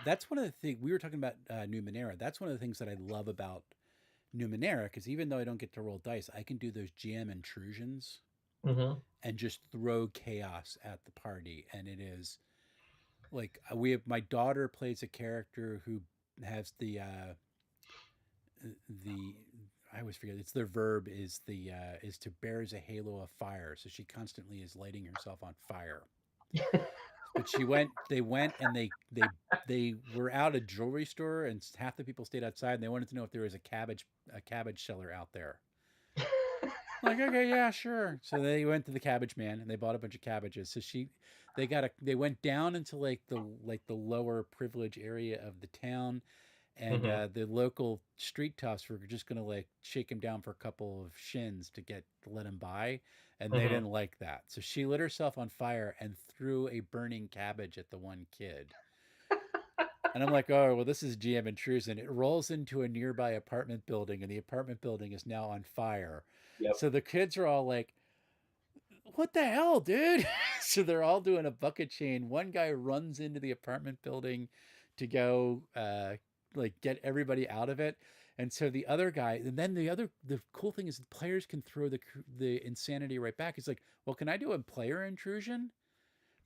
Speaker 1: That's one of the things we were talking about Numenera. That's one of the things that I love about Numenera, because even though I don't get to roll dice, I can do those GM intrusions
Speaker 2: Hmm.
Speaker 1: and just throw chaos at the party, and it is like we have my daughter plays a character who has the I always forget it's their verb is to bears a halo of fire, so she constantly is lighting herself on fire. But they went and they were out at a jewelry store, and half the people stayed outside, and they wanted to know if there was a cabbage seller out there. Like, okay, yeah, sure. So they went to the cabbage man and they bought a bunch of cabbages. So they went down into like the lower privilege area of the town, and
Speaker 2: Hmm.
Speaker 1: the local street toughs were just gonna like shake him down for a couple of shins to let him by, and they
Speaker 2: Hmm.
Speaker 1: didn't like that. So she lit herself on fire and threw a burning cabbage at the one kid. And I'm like, oh, well, this is GM intrusion. It rolls into a nearby apartment building, and the apartment building is now on fire.
Speaker 2: Yep.
Speaker 1: So the kids are all like, what the hell, dude? So they're all doing a bucket chain. One guy runs into the apartment building to go like get everybody out of it. And so the other guy, and then the cool thing is the players can throw the insanity right back. He's like, well, can I do a player intrusion?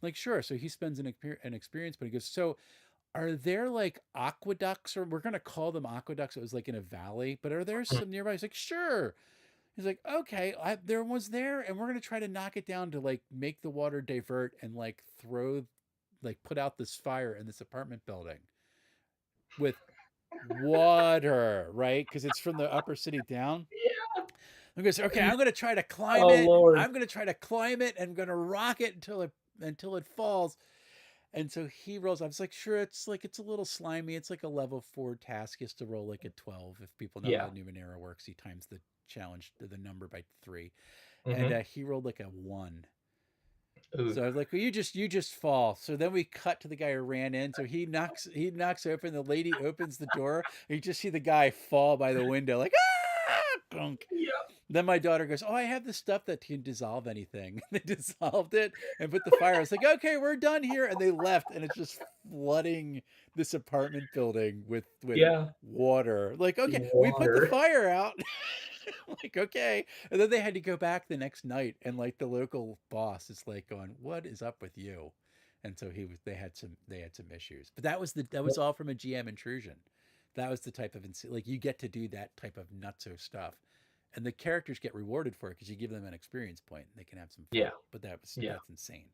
Speaker 1: Like, sure. So he spends an experience, but he goes, so are there like aqueducts, or we're gonna call them aqueducts? It was like in a valley, but are there some nearby? He's like, sure. He's like, okay, there was there, and we're gonna try to knock it down to like make the water divert and like put out this fire in this apartment building with water, right? Because it's from the upper city down. I'm gonna say, okay, I'm gonna try to climb
Speaker 2: Oh
Speaker 1: it.
Speaker 2: Lord.
Speaker 1: I'm gonna try to climb it, and I'm gonna rock it until it falls. And so he rolls. I was like, sure, it's a little slimy. It's like a level 4 task. He has to roll like a 12. If people know how
Speaker 2: Yeah.
Speaker 1: Numenera works, he times the challenge the number by 3, and
Speaker 2: Hmm.
Speaker 1: he rolled like a 1.
Speaker 2: Ooh.
Speaker 1: So I was like, well, you just fall. So then we cut to the guy who ran in. So he knocks open. The lady opens the door. And you just see the guy fall by the window, like gunk.
Speaker 2: Yeah.
Speaker 1: Then my daughter goes, oh, I have this stuff that can dissolve anything. They dissolved it and put the fire. I was like, okay, we're done here. And they left, and it's just flooding this apartment building with
Speaker 2: Yeah.
Speaker 1: water. Like, okay, we put the
Speaker 2: Water.
Speaker 1: fire out. Like, okay. And then they had to go back the next night, and like the local boss is like going, what is up with you? And so they had some issues. But that was all from a GM intrusion. That was the type of like you get to do that type of nutso stuff, and the characters get rewarded for it because you give them an experience point and they can have some fun.
Speaker 2: Yeah.
Speaker 1: But
Speaker 2: Yeah.
Speaker 1: that's insane.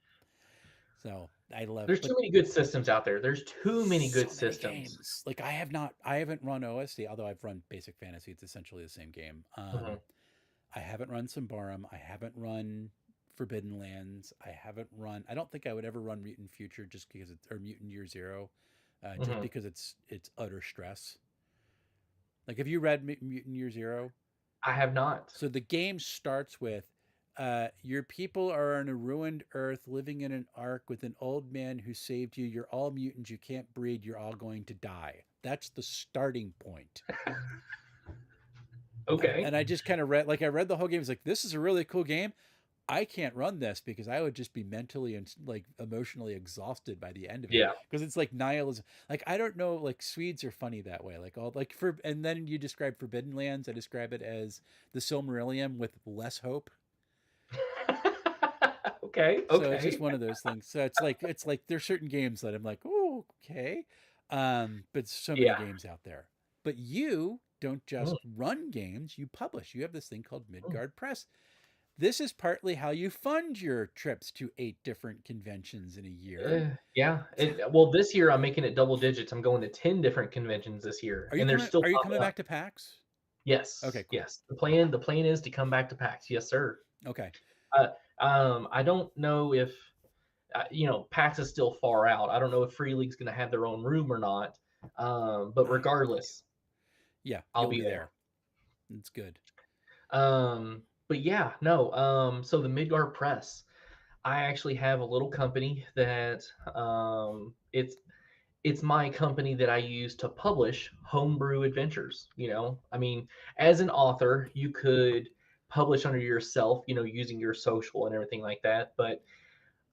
Speaker 1: So I love,
Speaker 2: There's
Speaker 1: but
Speaker 2: too many good systems out there. There's too many
Speaker 1: so
Speaker 2: good
Speaker 1: many
Speaker 2: systems.
Speaker 1: games. Like I haven't run OSD, although I've run Basic Fantasy. It's essentially the same game.
Speaker 2: Hmm.
Speaker 1: I haven't run Symbaroum. I haven't run Forbidden Lands. I don't think I would ever run Mutant Future just because or Mutant Year Zero, just
Speaker 2: Hmm.
Speaker 1: because it's utter stress. Like, have you read Mutant Year Zero?
Speaker 2: I have not.
Speaker 1: So the game starts with your people are on a ruined earth living in an ark with an old man who saved you. You're all mutants. You can't breed. You're all going to die. That's the starting point.
Speaker 2: Okay.
Speaker 1: And I just kind of I read the whole game. It's like, this is a really cool game. I can't run this because I would just be mentally and like emotionally exhausted by the end of it,
Speaker 2: Yeah.
Speaker 1: because it's like nihilism. Like, I don't know, like Swedes are funny that way. Like, all like and then you describe Forbidden Lands. I describe it as the Silmarillion with less hope.
Speaker 2: Okay.
Speaker 1: So it's
Speaker 2: Okay.
Speaker 1: just one of those things. So it's like there's certain games that I'm like, oh, okay. But so many
Speaker 2: Yeah.
Speaker 1: games out there. But you don't
Speaker 2: Mm,
Speaker 1: just run games, you publish. You have this thing called
Speaker 2: mm.
Speaker 1: Midgard Press. This is partly how you fund your trips to 8 different conventions in a year.
Speaker 2: Yeah. Well, this year I'm making it double digits. I'm going to 10 different conventions this year,
Speaker 1: Are you
Speaker 2: and they're
Speaker 1: coming
Speaker 2: still
Speaker 1: are you
Speaker 2: popping
Speaker 1: coming
Speaker 2: up.
Speaker 1: back to PAX? Okay,
Speaker 2: Yes.
Speaker 1: cool.
Speaker 2: Yes. The plan is to come back to PAX. Yes, sir.
Speaker 1: Okay.
Speaker 2: Uh, I don't know if PAX is still far out. I don't know if Free League's going to have their own room or not. But
Speaker 1: I have no idea.
Speaker 2: regardless,
Speaker 1: Yeah,
Speaker 2: I'll
Speaker 1: you'll
Speaker 2: be
Speaker 1: be
Speaker 2: there.
Speaker 1: there. It's good.
Speaker 2: But yeah, no. So the Midgard Press, I actually have a little company that it's my company that I use to publish homebrew adventures. I mean, as an author, you could publish under yourself, using your social and everything like that. But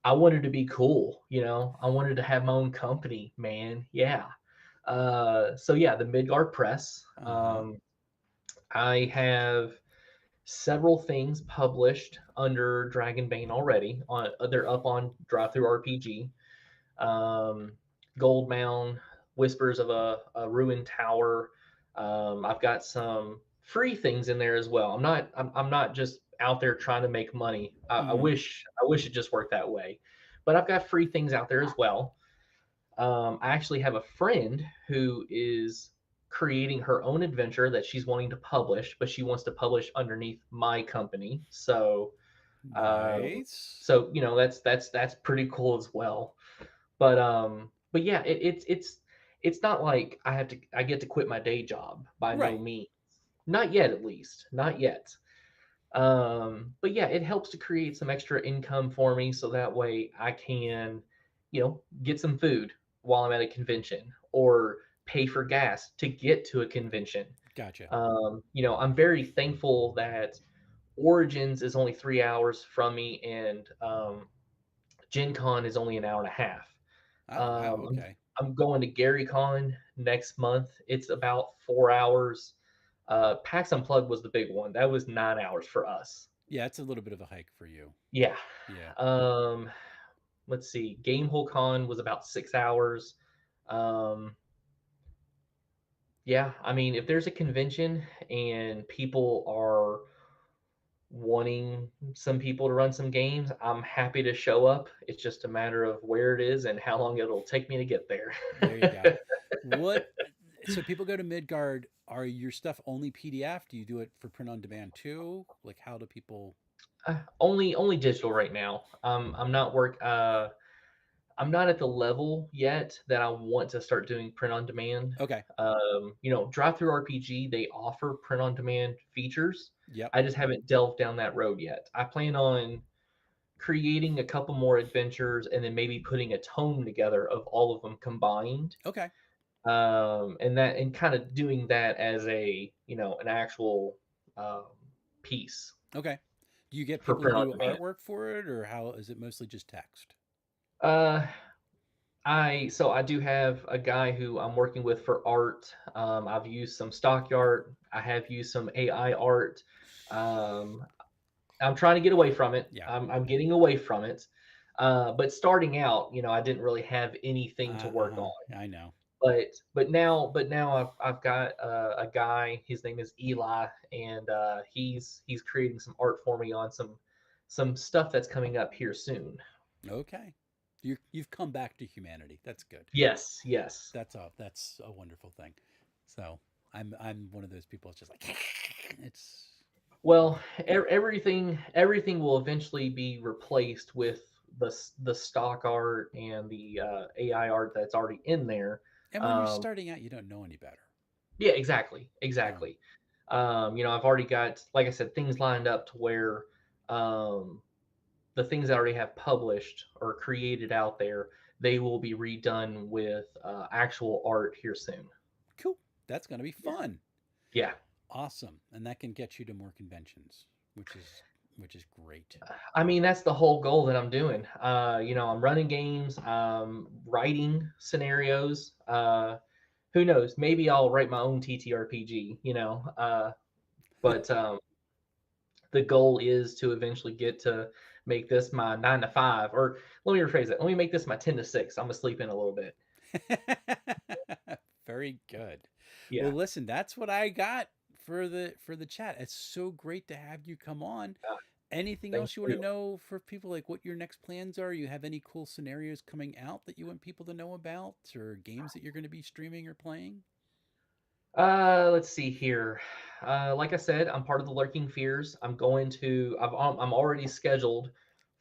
Speaker 2: I wanted to be cool, I wanted to have my own company, man. Yeah. So yeah, the Midgard Press.
Speaker 1: Uh-huh.
Speaker 2: I have several things published under Dragonbane already. They're up on Drive Through RPG. um, Goldmound, Whispers of a Ruined Tower. I've got some free things in there as well. I'm not just out there trying to make money.
Speaker 1: Mhm.
Speaker 2: I wish it just worked that way, but I've got free things out there as well. I actually have a friend who is creating her own adventure that she's wanting to publish, but she wants to publish underneath my company. Uh,
Speaker 1: Nice.
Speaker 2: that's pretty cool as well. But yeah, it's not like I get to quit my day job by no
Speaker 1: Right.
Speaker 2: means. Not yet, at least. Not yet. But yeah, it helps to create some extra income for me so that way I can, get some food while I'm at a convention or pay for gas to get to a convention.
Speaker 1: Gotcha.
Speaker 2: I'm very thankful that Origins is only 3 hours from me and Gen Con is only an hour and a half.
Speaker 1: Oh, wow,
Speaker 2: Um, I'm,
Speaker 1: okay.
Speaker 2: I'm going to Gary Con next month. It's about 4 hours. PAX Unplugged was the big one. That was 9 hours for us.
Speaker 1: Yeah, it's a little bit of a hike for you.
Speaker 2: Yeah.
Speaker 1: Yeah.
Speaker 2: Um, let's see. Gamehole Con was about 6 hours. Um, yeah, I mean, if there's a convention and people are wanting some people to run some games, I'm happy to show up. It's just a matter of where it is and how long it'll take me to get there.
Speaker 1: There you go. What so people go to Midgard, are your stuff only PDF? Do you do it for print on demand too? Like how do people
Speaker 2: Only digital right now. I'm not at the level yet that I want to start doing print on demand.
Speaker 1: Okay.
Speaker 2: Drive through RPG, they offer print on demand features.
Speaker 1: Yep.
Speaker 2: I just haven't delved down that road yet. I plan on creating a couple more adventures and then maybe putting a tome together of all of them combined.
Speaker 1: Okay.
Speaker 2: And kind of doing that as an actual um, piece
Speaker 1: Okay. Do you get
Speaker 2: for
Speaker 1: people to
Speaker 2: print on
Speaker 1: do
Speaker 2: demand.
Speaker 1: artwork for it or how is it mostly just text?
Speaker 2: Uh, I do have a guy who I'm working with for art. I've used some stock art. I have used some AI art. Um, I'm trying to get away from it.
Speaker 1: Yeah.
Speaker 2: I'm getting away from it. But starting out, I didn't really have anything to work
Speaker 1: Uh-huh.
Speaker 2: on.
Speaker 1: I know.
Speaker 2: But now I've got a guy. His name is Eli, and he's creating some art for me on some stuff that's coming up here soon.
Speaker 1: Okay. You've come back to humanity. That's good.
Speaker 2: Yes, yes.
Speaker 1: That's a wonderful thing. So I'm one of those people. It's just like it's
Speaker 2: Well, everything will eventually be replaced with the stock art and the AI art that's already in there.
Speaker 1: and when you're
Speaker 2: Um,
Speaker 1: starting out, you don't know any better.
Speaker 2: yeah, exactly,
Speaker 1: Yeah.
Speaker 2: exactly. I've already got, like I said, things lined up to where um, the things I already have published or created out there, they will be redone with actual art here soon.
Speaker 1: Cool. That's going to be
Speaker 2: Yeah,
Speaker 1: fun.
Speaker 2: yeah.
Speaker 1: Awesome. And that can get you to more conventions, which is great.
Speaker 2: I mean, that's the whole goal that I'm doing. I'm running games, writing scenarios. Who knows? Maybe I'll write my own TTRPG. But the goal is to eventually get to make this my 9 to 5, or let me rephrase that. Let me make this my 10 to 6. I'm gonna sleep in a little bit.
Speaker 1: Very good. Well,
Speaker 2: Yeah.
Speaker 1: listen, that's what I got for the chat. It's so great to have you come on.
Speaker 2: Uh,
Speaker 1: Anything
Speaker 2: thank
Speaker 1: else you want to
Speaker 2: you.
Speaker 1: know for people, like what your next plans are? You have any cool scenarios coming out that you want people to know about, or games that you're going to be streaming or playing?
Speaker 2: Let's see here. Like I said, I'm part of the Lurking Fears. I'm already scheduled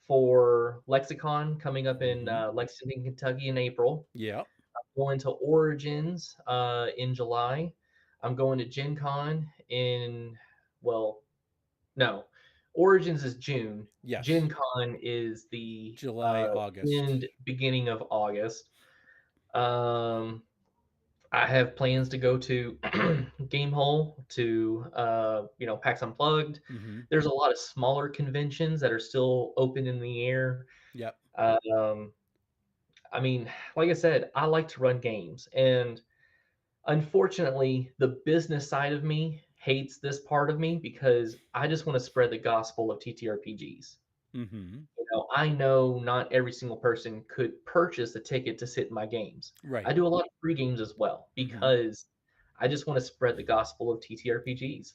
Speaker 2: for Lexicon coming up in
Speaker 1: Mm-hmm.
Speaker 2: Lexington, Kentucky in April.
Speaker 1: Yep.
Speaker 2: Going to Origins in July. I'm going to Gen Con in, well, No, Origins is June.
Speaker 1: Yes.
Speaker 2: Gen Con is the
Speaker 1: July, August.
Speaker 2: end beginning of August. Um, I have plans to go to Gamehole to PAX Unplugged.
Speaker 1: Mm-hmm.
Speaker 2: There's a lot of smaller conventions that are still open in the air.
Speaker 1: Yep.
Speaker 2: Um, I mean, like I said, I like to run games, and unfortunately, the business side of me hates this part of me because I just want to spread the gospel of TTRPGs.
Speaker 1: Mm-hmm.
Speaker 2: I know not every single person could purchase a ticket to sit in my games.
Speaker 1: Right.
Speaker 2: I do a lot of free games as well
Speaker 1: Mm-hmm.
Speaker 2: because I just want to spread the gospel of TTRPGs.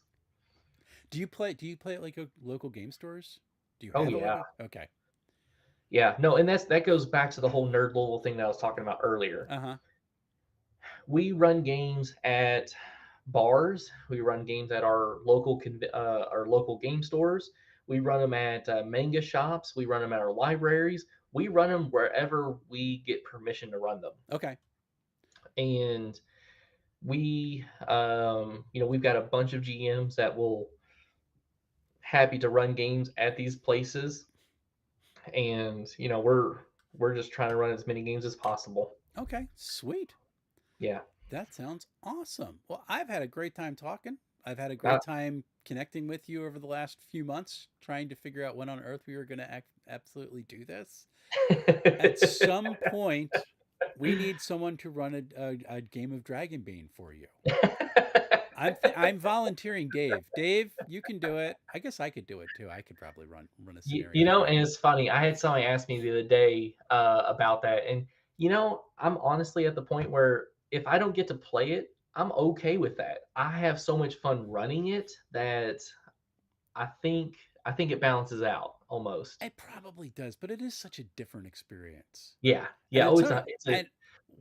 Speaker 1: Do you play at like local game stores? Do you
Speaker 2: Oh
Speaker 1: have a
Speaker 2: yeah.
Speaker 1: local? Okay.
Speaker 2: Yeah, no, and that goes back to the whole Nerdville thing that I was talking about earlier.
Speaker 1: Uh-huh.
Speaker 2: We run games at bars. We run games at our local game stores. We run them at manga shops. We run them at our libraries. We run them wherever we get permission to run them.
Speaker 1: Okay.
Speaker 2: And we've got a bunch of GMs that will happy to run games at these places, and we're just trying to run as many games as possible.
Speaker 1: Okay. Sweet.
Speaker 2: Yeah.
Speaker 1: That sounds awesome. Well, I've had a great time talking. I've had a
Speaker 2: Uh,
Speaker 1: great time connecting with you over the last few months, trying to figure out when on earth we were going to absolutely do this. At some point, we need someone to run a game of Dragonbane for you. I'm volunteering Dave. Dave, you can do it. I guess I could do it too. I could probably run a scenario game.
Speaker 2: and it's funny. I had somebody ask me the other day about that, and I'm honestly at the point where if I don't get to play it, I'm okay with that. I have so much fun running it that I think I think it balances out almost.
Speaker 1: It probably does, but it is such a different experience.
Speaker 2: Yeah,
Speaker 1: And
Speaker 2: yeah. Oh, it's a
Speaker 1: and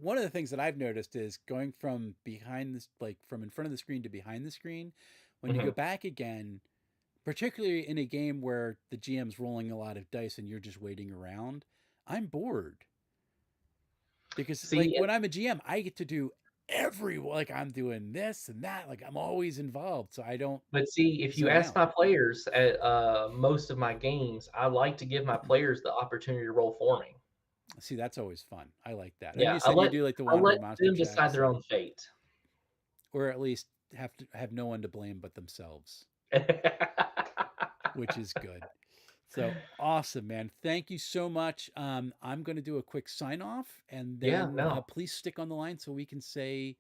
Speaker 1: one of the things that I've noticed is going from behind this, like from in front of the screen to behind the screen, when you go
Speaker 2: mhm.
Speaker 1: back again, particularly in a game where the GM's rolling a lot of dice and you're just waiting around, I'm bored because like
Speaker 2: See,
Speaker 1: when I'm a GM, I get to do like I'm doing this and that, like I'm always involved, so I don't
Speaker 2: but see, if you
Speaker 1: zone
Speaker 2: ask
Speaker 1: out.
Speaker 2: my players at most of my games, I like to give my players the opportunity to roll for me.
Speaker 1: See, that's always fun. I like that. And
Speaker 2: Yeah,
Speaker 1: you said you do like the
Speaker 2: I
Speaker 1: Wanderer
Speaker 2: let
Speaker 1: Monster
Speaker 2: them decide
Speaker 1: checks,
Speaker 2: their own fate.
Speaker 1: or at least have no one to blame but themselves, which is good. So awesome, man. Thank you so much. I'm going to do a quick sign off and
Speaker 2: Yeah,
Speaker 1: then
Speaker 2: no.
Speaker 1: please stick on the line so we can say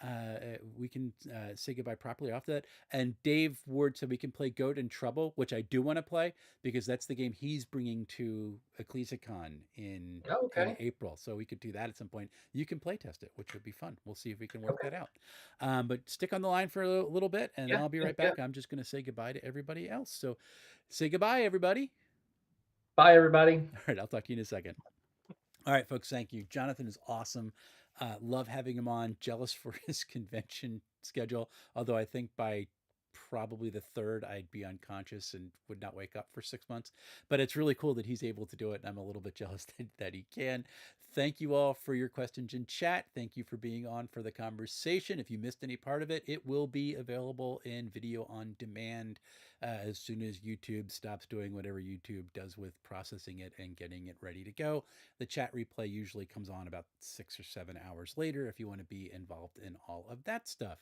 Speaker 1: goodbye properly after that. And Dave Ward said we can play Goat and Trouble, which I do want to play because that's the game he's bringing to ECCLESICON in
Speaker 2: Okay.
Speaker 1: April. So we could do that at some point. You can play test it, which would be fun. We'll see if we can work
Speaker 2: Okay.
Speaker 1: that out. But stick on the line for a little bit, and
Speaker 2: Yeah,
Speaker 1: I'll be
Speaker 2: yeah,
Speaker 1: right
Speaker 2: yeah.
Speaker 1: back. I'm just going to say goodbye to everybody else. So say goodbye, everybody.
Speaker 2: Bye, everybody.
Speaker 1: All right, I'll talk to you in a second. All right, folks, thank you. Jonathon is awesome. Love having him on. Jealous for his convention schedule, although I think by probably the third, I'd be unconscious and would not wake up for 6 months. But it's really cool that he's able to do it, and I'm a little bit jealous that he can. Thank you all for your questions in chat. Thank you for being on for the conversation. If you missed any part of it, it will be available in video on demand as soon as YouTube stops doing whatever YouTube does with processing it and getting it ready to go. The chat replay usually comes on about 6 or 7 hours later if you want to be involved in all of that stuff.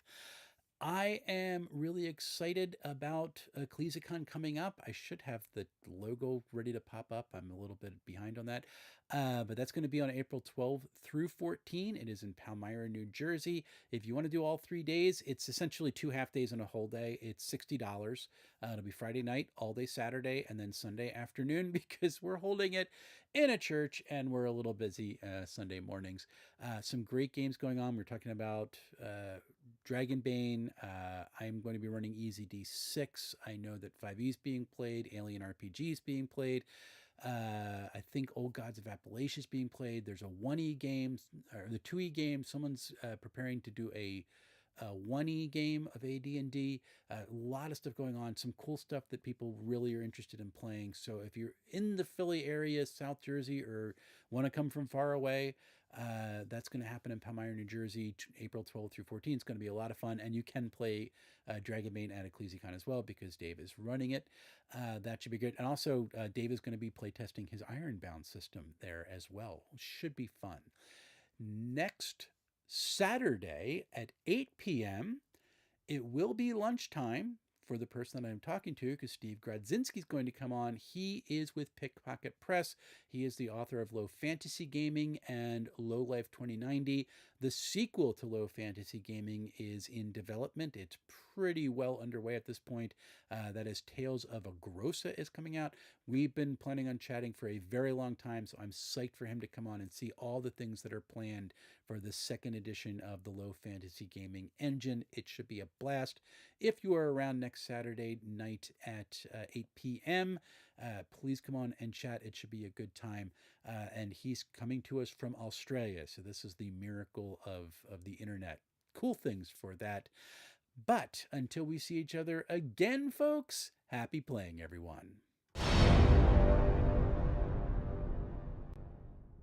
Speaker 1: I am really excited about ECCLESICON coming up. I should have the logo ready to pop up. I'm a little bit behind on that. But that's going to be on April 12th through 14. It is in Palmyra, New Jersey. If you want to do all 3 days, it's essentially 2 half days and a whole day. It's $60. It'll be Friday night, all day Saturday, and then Sunday afternoon because we're holding it in a church and we're a little busy Sunday mornings. Some great games going on. We're talking about Dragonbane. I'm going to be running Easy D6. I know that 5e is being played, Alien RPG is being played. I think Old Gods of Appalachia is being played. There's a 1e game, or the 2e game. Someone's preparing to do a 1E game of AD&D. A lot of stuff going on, some cool stuff that people really are interested in playing. So if you're in the Philly area, South Jersey, or want to come from far away, that's going to happen in Palmyra, New Jersey, April 12th through 14th. It's going to be a lot of fun, and you can play Dragonbane at ECCLESICON as well because Dave is running it. That should be good. And also, Dave is going to be playtesting his Ironbound system there as well. Should be fun. Next Saturday at 8 p.m., it will be lunchtime for the person that I'm talking to, because Steve Grodzinski is going to come on. He is with Pickpocket Press. He is the author of Low Fantasy Gaming and Low Life 2090. The sequel to Low Fantasy Gaming is in development. It's pretty well underway at this point. That is Tales of Agrosa is coming out. We've been planning on chatting for a very long time, so I'm psyched for him to come on and see all the things that are planned for the second edition of the Low Fantasy Gaming engine. It should be a blast. If you are around next Saturday night at 8 p.m., please come on and chat. It should be a good time. And he's coming to us from Australia, so this is the miracle of the internet. Cool things for that. But until we see each other again, folks, happy playing, everyone.